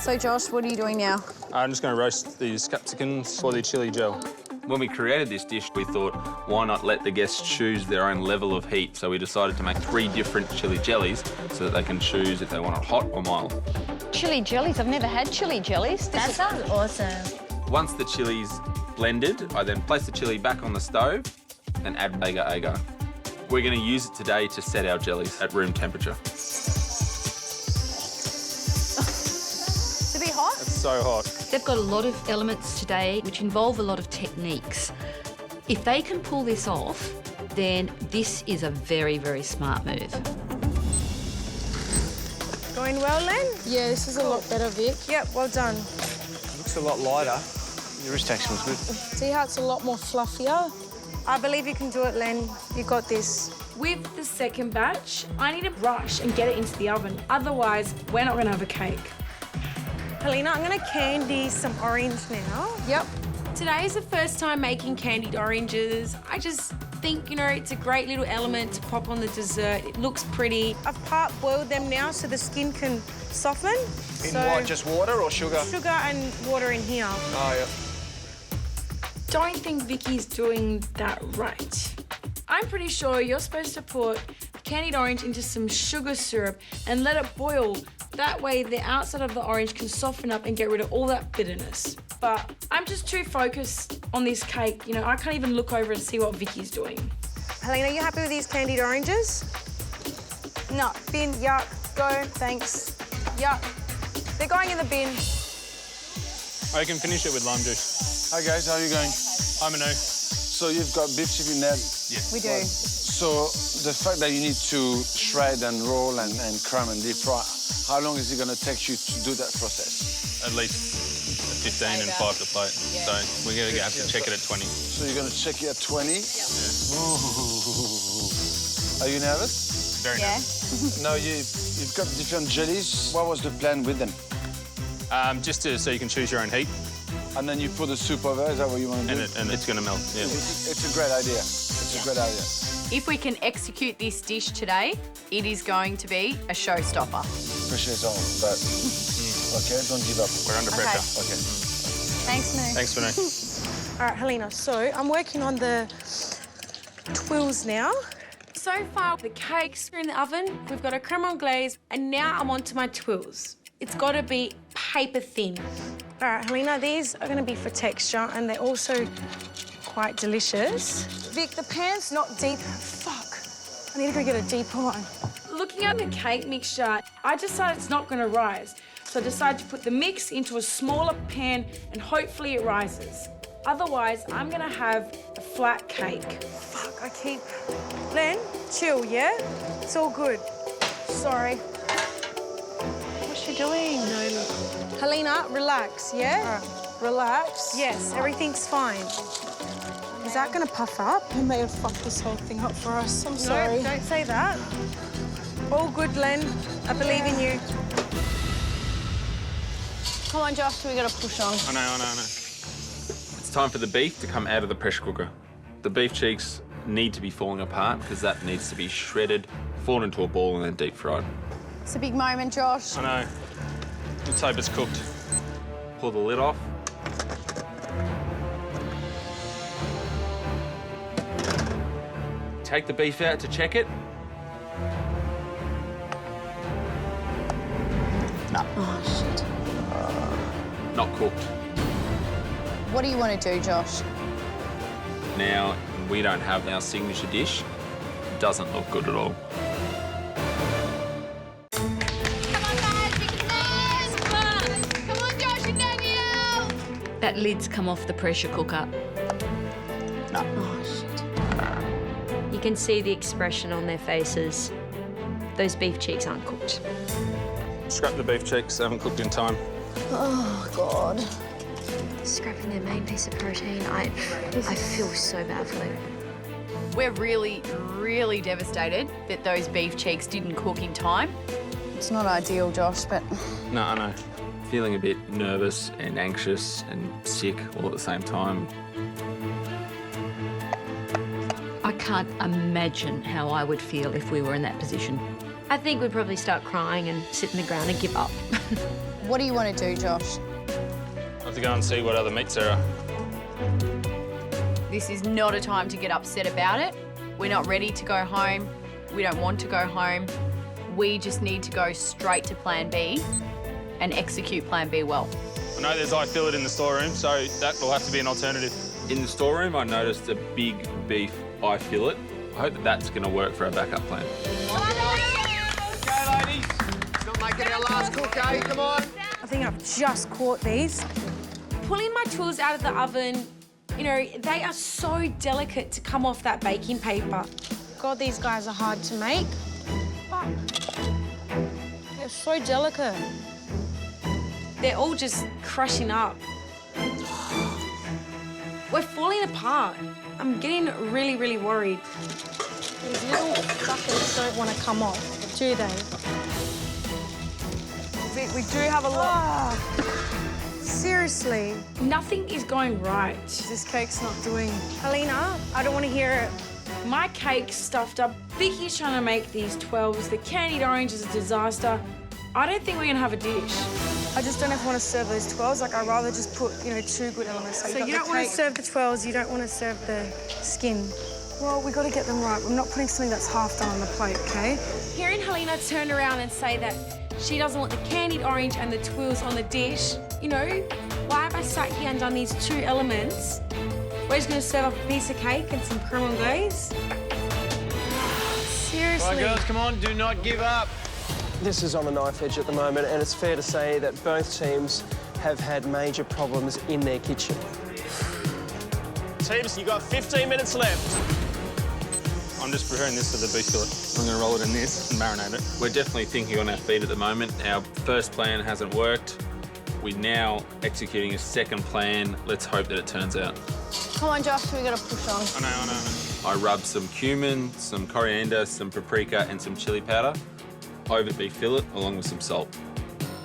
So, Josh, what are you doing now? I'm just going to roast these capsicums for the chili gel. When we created this dish, we thought, why not let the guests choose their own level of heat? So we decided to make 3 different chili jellies so that they can choose if they want it hot or mild. Chili jellies? I've never had chili jellies. That sounds awesome. Once the chili's blended, I then place the chili back on the stove and add agar. We're going to use it today to set our jellies at room temperature. It's a bit hot. It's so hot. They've got a lot of elements today which involve a lot of techniques. If they can pull this off, then this is a very, very smart move. Going well, Len? Yeah, this is a lot better, Vic. Yep, well done. Looks a lot lighter. Your wrist action was good. See how it's a lot more fluffier? I believe you can do it, Len. You got this. With the second batch, I need to rush and get it into the oven. Otherwise, we're not going to have a cake. Helena, I'm going to candy some orange now. Yep. Today is the first time making candied oranges. I just think, you know, it's a great little element to pop on the dessert. It looks pretty. I've part-boiled them now so the skin can soften. In what, just water or sugar? Sugar and water in here. Oh, yeah. Don't think Vicky's doing that right. I'm pretty sure you're supposed to put candied orange into some sugar syrup and let it boil. That way the outside of the orange can soften up and get rid of all that bitterness. But I'm just too focused on this cake. You know, I can't even look over and see what Vicky's doing. Helena, you happy with these candied oranges? No. Bin, yuck. Go, thanks. Yuck. They're going in the bin. I can finish it with lime juice. Hi guys, how are you going? I'm a no. So you've got beef chip in there? Yeah. We do. So the fact that you need to shred and roll and crumb and deep fry, how long is it going to take you to do that process? At least 15 and 5 to plate. So we're going to have to check it at 20. So you're going to check it at 20? Yeah. Are you nervous? Very nervous. No, you've got different jellies. What was the plan with them? Just so you can choose your own heat. And then you put the soup over, is that what you want to do? And it's going to melt, yeah. It's a great idea. It's a great idea. If we can execute this dish today, it is going to be a showstopper. Pressure is on, but okay, don't give up. We're under pressure. Okay. Thanks, Moo. Thanks, Vinay. All right, Helena, so I'm working on the twills now. So far, the cakes are in the oven, we've got a creme anglaise, and now I'm onto my twills. It's got to be paper thin. All right, Helena, these are going to be for texture, and they're also quite delicious. Vic, the pan's not deep. Fuck. I need to go get a deeper one. Looking at the cake mixture, I decided it's not going to rise. So I decided to put the mix into a smaller pan and hopefully it rises. Otherwise, I'm going to have a flat cake. Fuck, I keep... Len, chill, yeah? It's all good. Sorry. What's she doing? No. Helena, relax, yeah? Relax. Yes, everything's fine. Is that going to puff up? You may have fucked this whole thing up for us. I'm sorry. No, don't say that. All good, Len. I believe in you. Come on, Josh, we got to push on. I know. It's time for the beef to come out of the pressure cooker. The beef cheeks need to be falling apart because that needs to be shredded, fallen into a ball and then deep fried. It's a big moment, Josh. I know. Let's hope it's cooked. Pull the lid off. Take the beef out to check it. No. Oh, shit. Not cooked. What do you want to do, Josh? Now, we don't have our signature dish. It doesn't look good at all. Come on, Josh and Danielle! That lid's come off the pressure cooker. No. Oh, shit. You can see the expression on their faces. Those beef cheeks aren't cooked. Scrap the beef cheeks, they haven't cooked in time. Oh, God. Scrapping their main piece of protein, I feel so bad for them. We're really, really devastated that those beef cheeks didn't cook in time. It's not ideal, Josh, but... No, I know. Feeling a bit nervous and anxious and sick all at the same time. I can't imagine how I would feel if we were in that position. I think we'd probably start crying and sit in the ground and give up. What do you want to do, Josh? I have to go and see what other meats there are. This is not a time to get upset about it. We're not ready to go home. We don't want to go home. We just need to go straight to Plan B and execute Plan B well. I know there's eye fillet in the storeroom, so that will have to be an alternative. In the storeroom, I noticed a big beef eye fillet. I hope that that's going to work for our backup plan. Okay, ladies. It's not making our last cook, eh? Come on. I think I've just caught these. Pulling my tools out of the oven, you know, they are so delicate to come off that baking paper. God, these guys are hard to make. But they're so delicate. They're all just crushing up. We're falling apart. I'm getting really, really worried. These little fuckers don't want to come off, do they? We do have a lot. Seriously. Nothing is going right. This cake's not doing. Helena, I don't want to hear it. My cake's stuffed up. Vicky's trying to make these 12s. The candied orange is a disaster. I don't think we're going to have a dish. I just don't ever want to serve those 12s. Like, I'd rather just put, you know, 2 good elements. Like, So you don't want to serve the 12s, you don't want to serve the skin. Well, we got to get them right. We're not putting something that's half done on the plate, okay? Hearing Helena turn around and say that she doesn't want the candied orange and the twills on the dish, you know, why have I sat here and done these 2 elements? We're just going to serve up a piece of cake and some creme anglaise? Seriously. All right, girls, come on. Do not give up. This is on the knife edge at the moment, and it's fair to say that both teams have had major problems in their kitchen. Teams, you've got 15 minutes left. I'm just preparing this for the beef fillet. I'm going to roll it in this and marinate it. We're definitely thinking on our feet at the moment. Our first plan hasn't worked. We're now executing a second plan. Let's hope that it turns out. Come on, Josh, we got to push on. I know. I rubbed some cumin, some coriander, some paprika and some chili powder over the beef fillet along with some salt.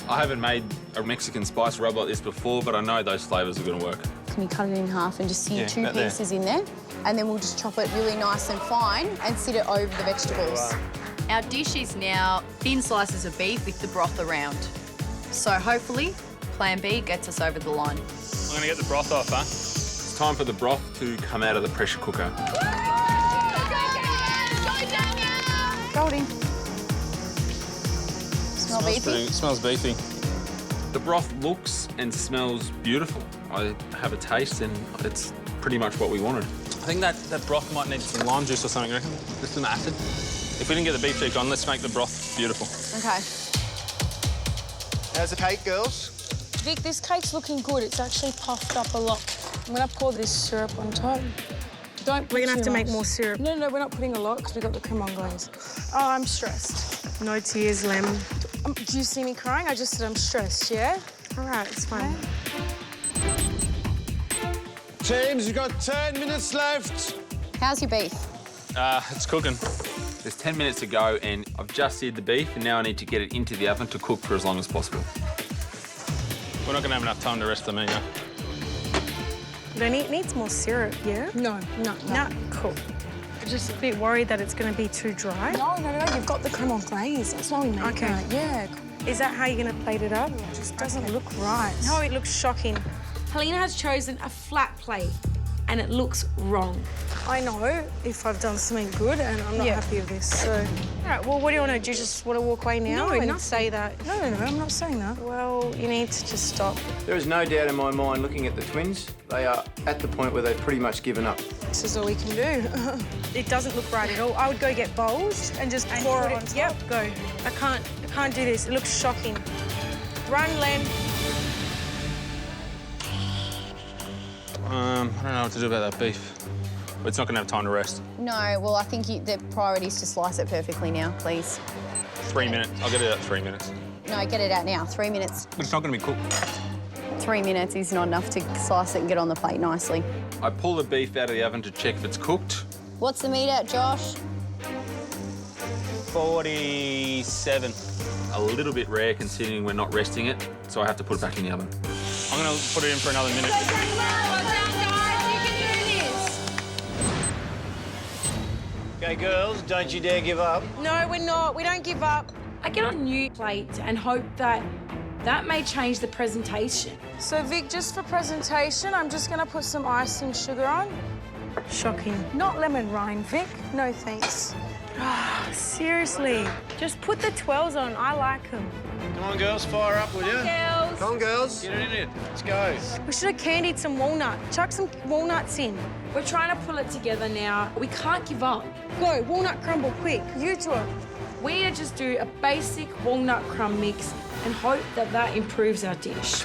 I haven't made a Mexican spice rub like this before, but I know those flavours are going to work. Can you cut it in half and just sear 2 about there. pieces in there? And then we'll just chop it really nice and fine and sit it over the vegetables. Our dish is now thin slices of beef with the broth around. So hopefully, Plan B gets us over the line. I'm going to get the broth off, huh? It's time for the broth to come out of the pressure cooker. Goldie. Smell beefy? It smells beefy. The broth looks and smells beautiful. I have a taste and it's pretty much what we wanted. I think that broth might need some lime juice or something, I reckon. Just some acid. If we didn't get the beef cheek on, let's make the broth beautiful. Okay. How's the cake, girls? Vic, this cake's looking good. It's actually puffed up a lot. I'm going to pour this syrup on top. We're going to have to make more syrup. No, we're not putting a lot because we've got the creme anglaise. Oh, I'm stressed. No tears, Lem. Do you see me crying? I just said I'm stressed, yeah? All right, it's fine. Teams, you've got 10 minutes left. How's your beef? It's cooking. There's 10 minutes to go and I've just seared the beef and now I need to get it into the oven to cook for as long as possible. We're not going to have enough time to rest the meat, huh? Then it needs more syrup, yeah? No. Cool. I'm just a bit worried that it's going to be too dry. No, you've got the creme anglaise. That's why we make it. Yeah. Is that how you're going to plate it up? It just doesn't look right. No, it looks shocking. Helena has chosen a flat plate, and it looks wrong. I know if I've done something good, and I'm not happy with this, so... All right, well, what do you want to do? Do you just want to walk away now and say that? No, I'm not saying that. Well, you need to just stop. There is no doubt in my mind, looking at the twins, they are at the point where they've pretty much given up. This is all we can do. It doesn't look right at all. I would go get bowls and just pour it on top. Yep, go. I can't do this. It looks shocking. Run, Len. I don't know what to do about that beef. It's not going to have time to rest. No, well, I think the priority is to slice it perfectly now, please. 3 minutes. I'll get it out 3 minutes. No, get it out now. 3 minutes. But it's not going to be cooked. 3 minutes is not enough to slice it and get on the plate nicely. I pull the beef out of the oven to check if it's cooked. What's the meat at, Josh? 47. A little bit rare considering we're not resting it, so I have to put it back in the oven. I'm going to put it in for another minute. OK, girls, don't you dare give up. No, we're not. We don't give up. I get a new plate and hope that that may change the presentation. So, Vic, just for presentation, I'm just going to put some ice and sugar on. Shocking. Not lemon rind, Vic. No thanks. Seriously. Just put the twirls on. I like them. Come on, girls, fire up, will you? Girls. Come on, girls. Get it in it. Let's go. We should have candied some walnut. Chuck some walnuts in. We're trying to pull it together now. We can't give up. Go, walnut crumble, quick. You do it. We just do a basic walnut crumb mix and hope that that improves our dish.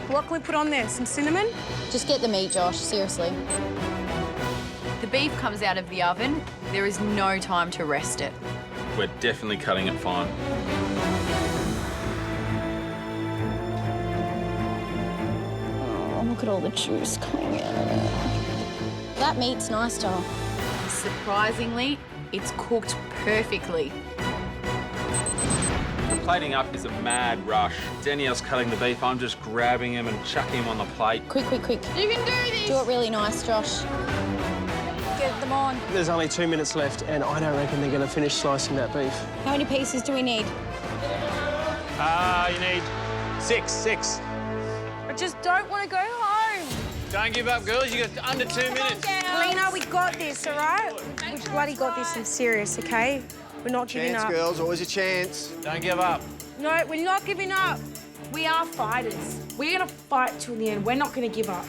What can we put on there? Some cinnamon? Just get the meat, Josh, seriously. The beef comes out of the oven. There is no time to rest it. We're definitely cutting it fine. Oh, look at all the juice coming out. That meat's nice, Joel. Surprisingly, it's cooked perfectly. Plating up is a mad rush. Danielle's cutting the beef. I'm just grabbing him and chucking him on the plate. Quick, quick, quick. You can do this. Do it really nice, Josh. Get them on. There's only 2 minutes left, and I don't reckon they're going to finish slicing that beef. How many pieces do we need? You need six. I just don't want to go home. Don't give up, girls. You got under 2 minutes. Lena, we got this, all right? We bloody got this. I'm serious, OK? We're not giving up. Girls. Always a chance. Don't give up. No, we're not giving up. We are fighters. We're going to fight till the end. We're not going to give up.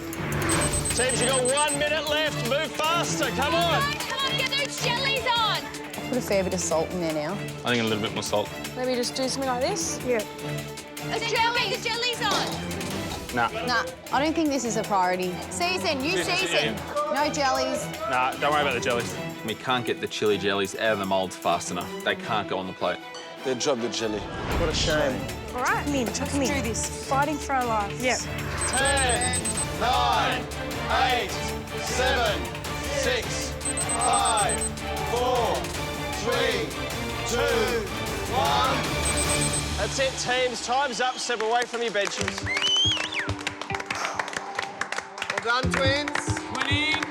Teams, you've got 1 minute left. Move faster. Come on. Come on, get those jellies on. Put a fair bit of salt in there now. I think a little bit more salt. Maybe just do something like this? Yeah. The jellies on. Nah. Nah, I don't think this is a priority. Season, you season. No jellies. Nah, don't worry about the jellies. We can't get the chili jellies out of the moulds fast enough. They can't go on the plate. They dropped the jelly. What a shame. All right, come in, chuck them in. Let's do this. Fighting for our lives. Yep. 10, 9, 8, 7, 6, 5, 4, 3, 2, 1. That's it, teams. Time's up. Step away from your benches. Well done, twins. Twinning.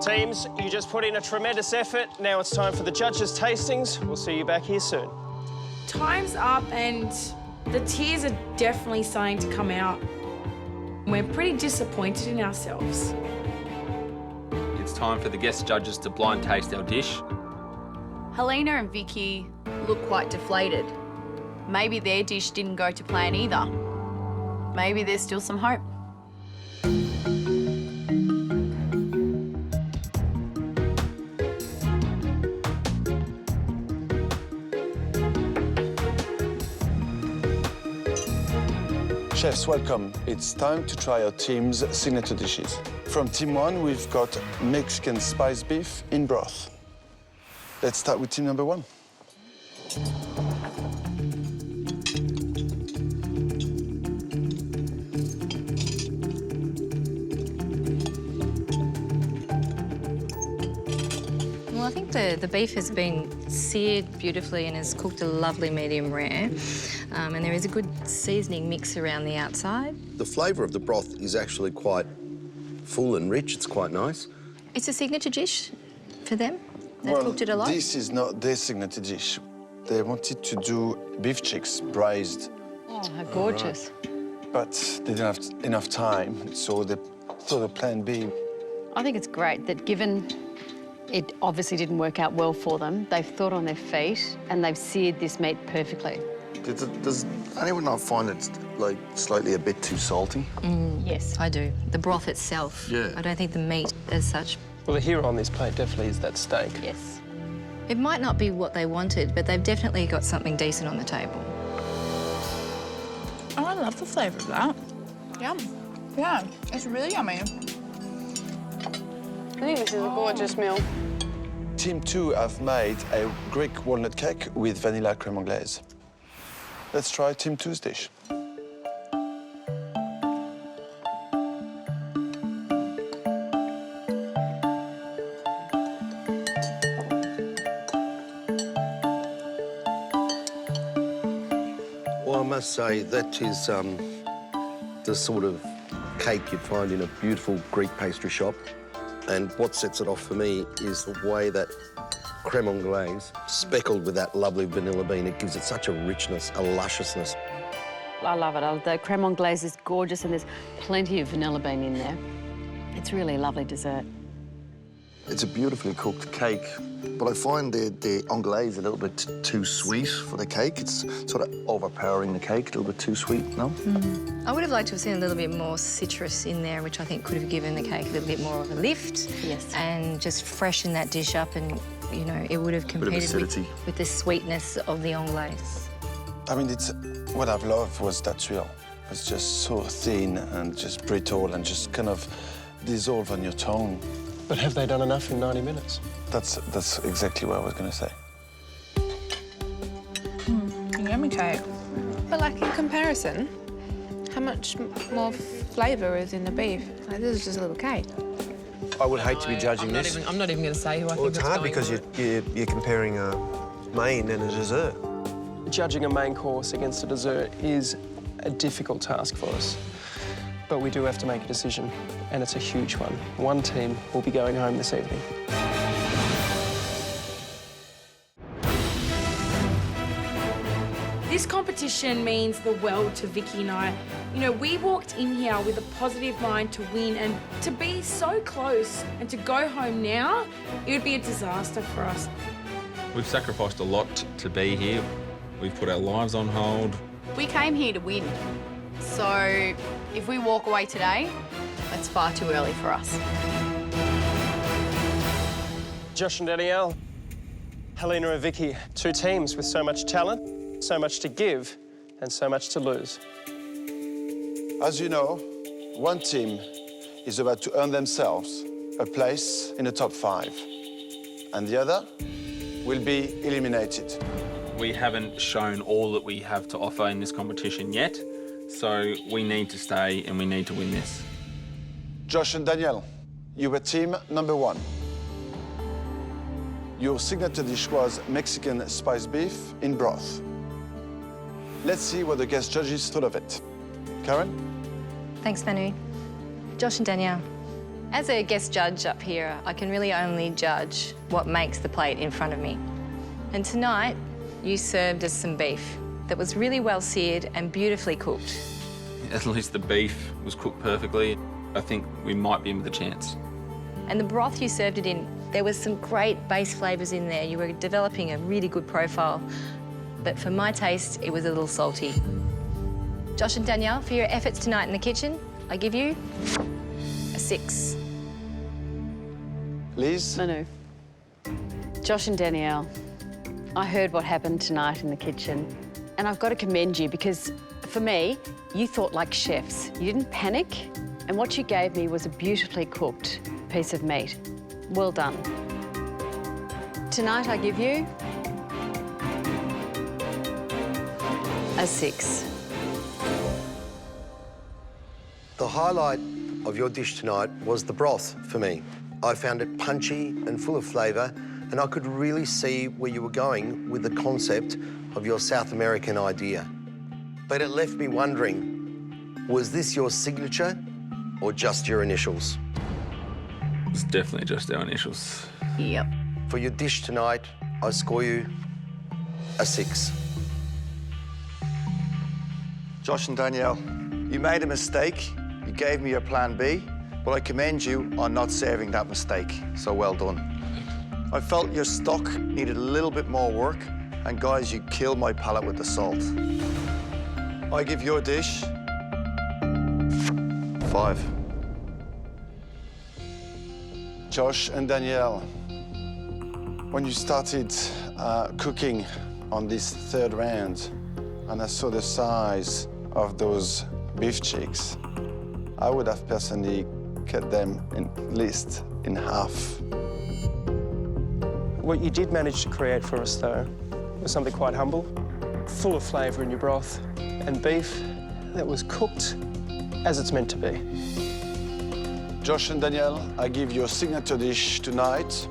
Teams, you just put in a tremendous effort. Now it's time for the judges' tastings. We'll see you back here soon. Time's up and the tears are definitely starting to come out. We're pretty disappointed in ourselves. It's time for the guest judges to blind taste our dish. Helena and Vicky look quite deflated. Maybe their dish didn't go to plan either. Maybe there's still some hope. Chefs, welcome. It's time to try our team's signature dishes. From Team 1, we've got Mexican spice beef in broth. Let's start with team number 1. Well, I think the beef has been seared beautifully and is cooked a lovely medium rare. And there is a good seasoning mix around the outside. The flavour of the broth is actually quite full and rich. It's quite nice. It's a signature dish for them. They've cooked it a lot. This is not their signature dish. They wanted to do beef chicks braised. Oh, how gorgeous. But they didn't have enough time, so they thought of plan B. I think it's great that given it obviously didn't work out well for them, they've thought on their feet and they've seared this meat perfectly. Does anyone not find it, like, slightly a bit too salty? Yes, I do. The broth itself. Yeah. I don't think the meat as such. Well, the hero on this plate definitely is that steak. Yes. It might not be what they wanted, but they've definitely got something decent on the table. Oh, I love the flavour of that. Yum. Yeah, it's really yummy. I think this is a gorgeous meal. Team 2 have made a Greek walnut cake with vanilla creme anglaise. Let's try Team 2's dish. Well, I must say that is the sort of cake you'd find in a beautiful Greek pastry shop. And what sets it off for me is the way that creme anglaise, speckled with that lovely vanilla bean, it gives it such a richness, a lusciousness. I love it. The creme anglaise is gorgeous and there's plenty of vanilla bean in there. It's really a lovely dessert. It's a beautifully cooked cake, but I find the anglaise a little bit too sweet for the cake. It's sort of overpowering the cake, a little bit too sweet, no? I would have liked to have seen a little bit more citrus in there, which I think could have given the cake a little bit more of a lift. Yes. And just freshen that dish up and, you know, it would have competed with the sweetness of the anglaise. I mean, what I've loved was that real. It's just so thin and just brittle and just kind of dissolve on your tongue. But have they done enough in 90 minutes? That's exactly what I was going to say. Yummy cake. But like in comparison, how much more flavour is in the beef? Like, this is just a little cake. I would hate to be judging this. I'm not even going to say who I think It's hard because you're comparing a main and a dessert. Judging a main course against a dessert is a difficult task for us. But we do have to make a decision, and it's a huge one. One team will be going home this evening. This competition means the world to Vicky and I. You know, we walked in here with a positive mind to win, and to be so close and to go home now, it would be a disaster for us. We've sacrificed a lot to be here. We've put our lives on hold. We came here to win. So if we walk away today, that's far too early for us. Josh and Danielle, Helena and Vicky, two teams with so much talent, so much to give, and so much to lose. As you know, one team is about to earn themselves a place in the top 5, and the other will be eliminated. We haven't shown all that we have to offer in this competition yet, so we need to stay and we need to win this. Josh and Danielle, you were team number 1. Your signature dish was Mexican spiced beef in broth. Let's see what the guest judges thought of it. Karen? Thanks, Manu. Josh and Danielle, as a guest judge up here, I can really only judge what makes the plate in front of me. And tonight, you served us some beef that was really well seared and beautifully cooked. At least the beef was cooked perfectly. I think we might be in with a chance. And the broth you served it in, there was some great base flavours in there. You were developing a really good profile. But for my taste, it was a little salty. Josh and Danielle, for your efforts tonight in the kitchen, I give you a 6. Liz? Manu. Josh and Danielle, I heard what happened tonight in the kitchen, and I've got to commend you because, for me, you thought like chefs. You didn't panic, and what you gave me was a beautifully cooked piece of meat. Well done. Tonight, I give you a 6. The highlight of your dish tonight was the broth for me. I found it punchy and full of flavour, and I could really see where you were going with the concept of your South American idea. But it left me wondering, was this your signature or just your initials? It's definitely just our initials. Yep. For your dish tonight, I score you a 6. Josh and Danielle, you made a mistake. You gave me your plan B, but I commend you on not serving that mistake. So well done. I felt your stock needed a little bit more work, and guys, you killed my palate with the salt. I give your dish 5. Josh and Danielle, when you started cooking on this 3rd round, and I saw the size of those beef cheeks, I would have personally cut them at least in half. What you did manage to create for us, though, was something quite humble, full of flavour in your broth, and beef that was cooked as it's meant to be. Josh and Danielle, I give your signature dish tonight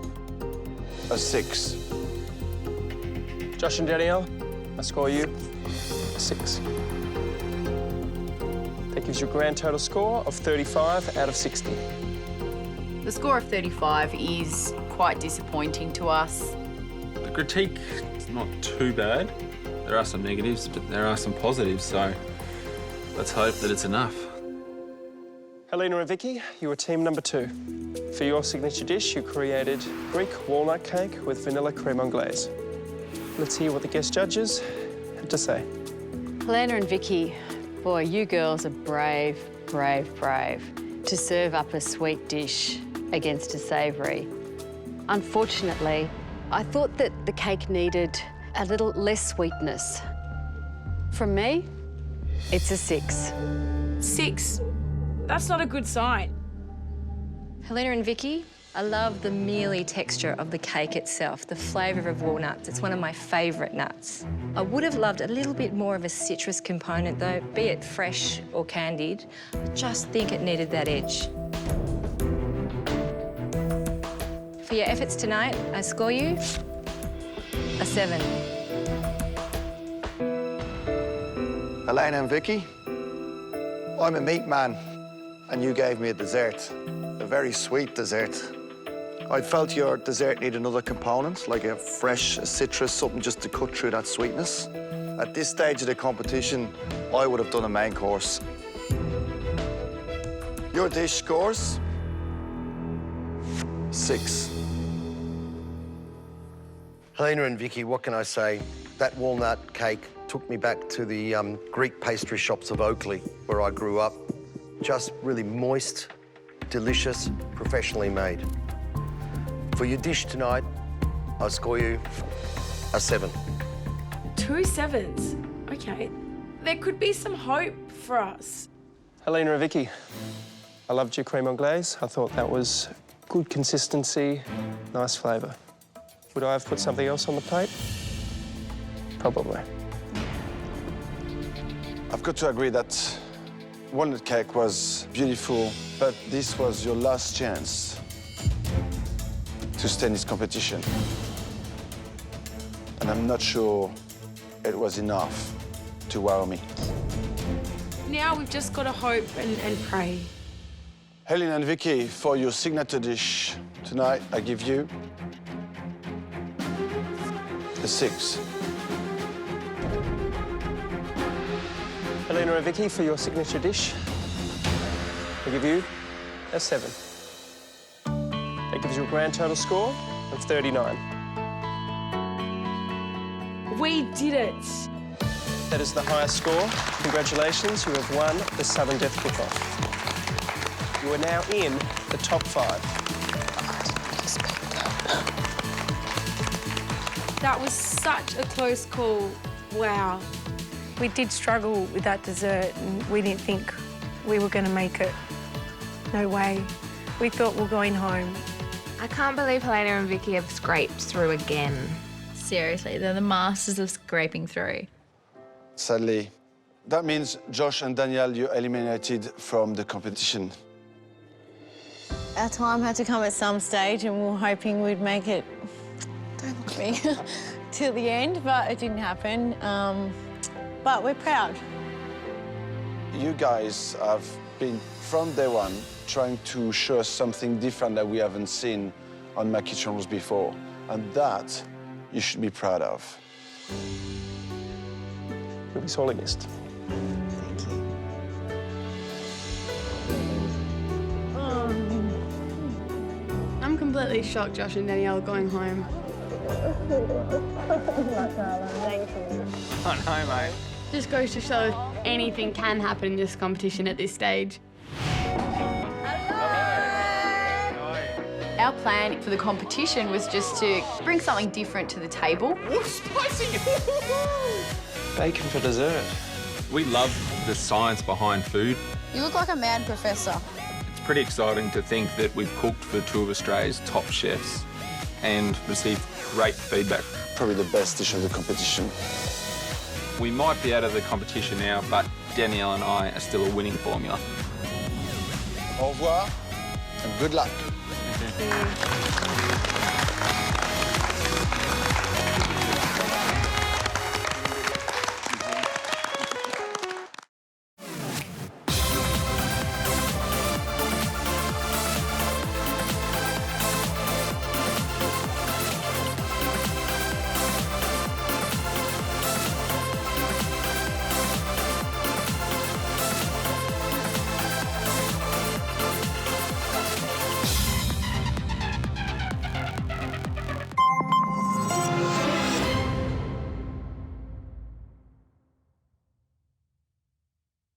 a 6. Josh and Danielle, I score you a 6. That gives you a grand total score of 35 out of 60. The score of 35 is quite disappointing to us. The critique is not too bad. There are some negatives, but there are some positives, so let's hope that it's enough. Helena and Vicky, you were team number 2. For your signature dish, you created Greek walnut cake with vanilla creme anglaise. Let's hear what the guest judges had to say. Helena and Vicky, boy, you girls are brave, brave, brave to serve up a sweet dish against a savoury. Unfortunately, I thought that the cake needed a little less sweetness. From me, it's a 6. 6? That's not a good sign. Helena and Vicky, I love the mealy texture of the cake itself, the flavour of walnuts. It's one of my favourite nuts. I would have loved a little bit more of a citrus component though, be it fresh or candied. I just think it needed that edge. For your efforts tonight, I score you a 7. Helena and Vicky, I'm a meat man, and you gave me a dessert, a very sweet dessert. I felt your dessert needed another component, like a fresh citrus, something just to cut through that sweetness. At this stage of the competition, I would have done a main course. Your dish scores 6. Helena and Vicky, what can I say? That walnut cake took me back to the Greek pastry shops of Oakley, where I grew up. Just really moist, delicious, professionally made. For your dish tonight, I score you a 7. 2 7s? OK. There could be some hope for us. Helena and Vicky, I loved your creme anglaise. I thought that was good consistency, nice flavour. Would I have put something else on the plate? Probably. I've got to agree that walnut cake was beautiful, but this was your last chance to stay in this competition. And I'm not sure it was enough to wow me. Now we've just got to hope and pray. Helena and Vicky, for your signature dish tonight, I give you a 6. Helena and Vicky, for your signature dish, I give you a 7. That gives you a grand total score of 39. We did it. That is the highest score. Congratulations, you have won the Southern Death Cook-Off. You are now in the top 5. That was such a close call. Wow. We did struggle with that dessert and we didn't think we were going to make it. No way. We thought we were going home. I can't believe Helena and Vicky have scraped through again. Seriously, they're the masters of scraping through. Sadly, that means Josh and Danielle, you're eliminated from the competition. Our time had to come at some stage and we were hoping we'd make it, don't look at me, till the end, but it didn't happen. But we're proud. You guys have been, from day one, trying to show us something different that we haven't seen on My Kitchen Rules before. And that you should be proud of. You'll be sorely missed. Thank you. I'm completely shocked Josh and Danielle are going home. Thank you. Oh, no, mate. Just goes to show anything can happen in this competition at this stage. Our plan for the competition was just to bring something different to the table. Oh, spicy! Bacon for dessert. We love the science behind food. You look like a mad professor. It's pretty exciting to think that we've cooked for 2 of Australia's top chefs and received great feedback. Probably the best dish of the competition. We might be out of the competition now, but Danielle and I are still a winning formula. Au revoir and good luck. Thank you.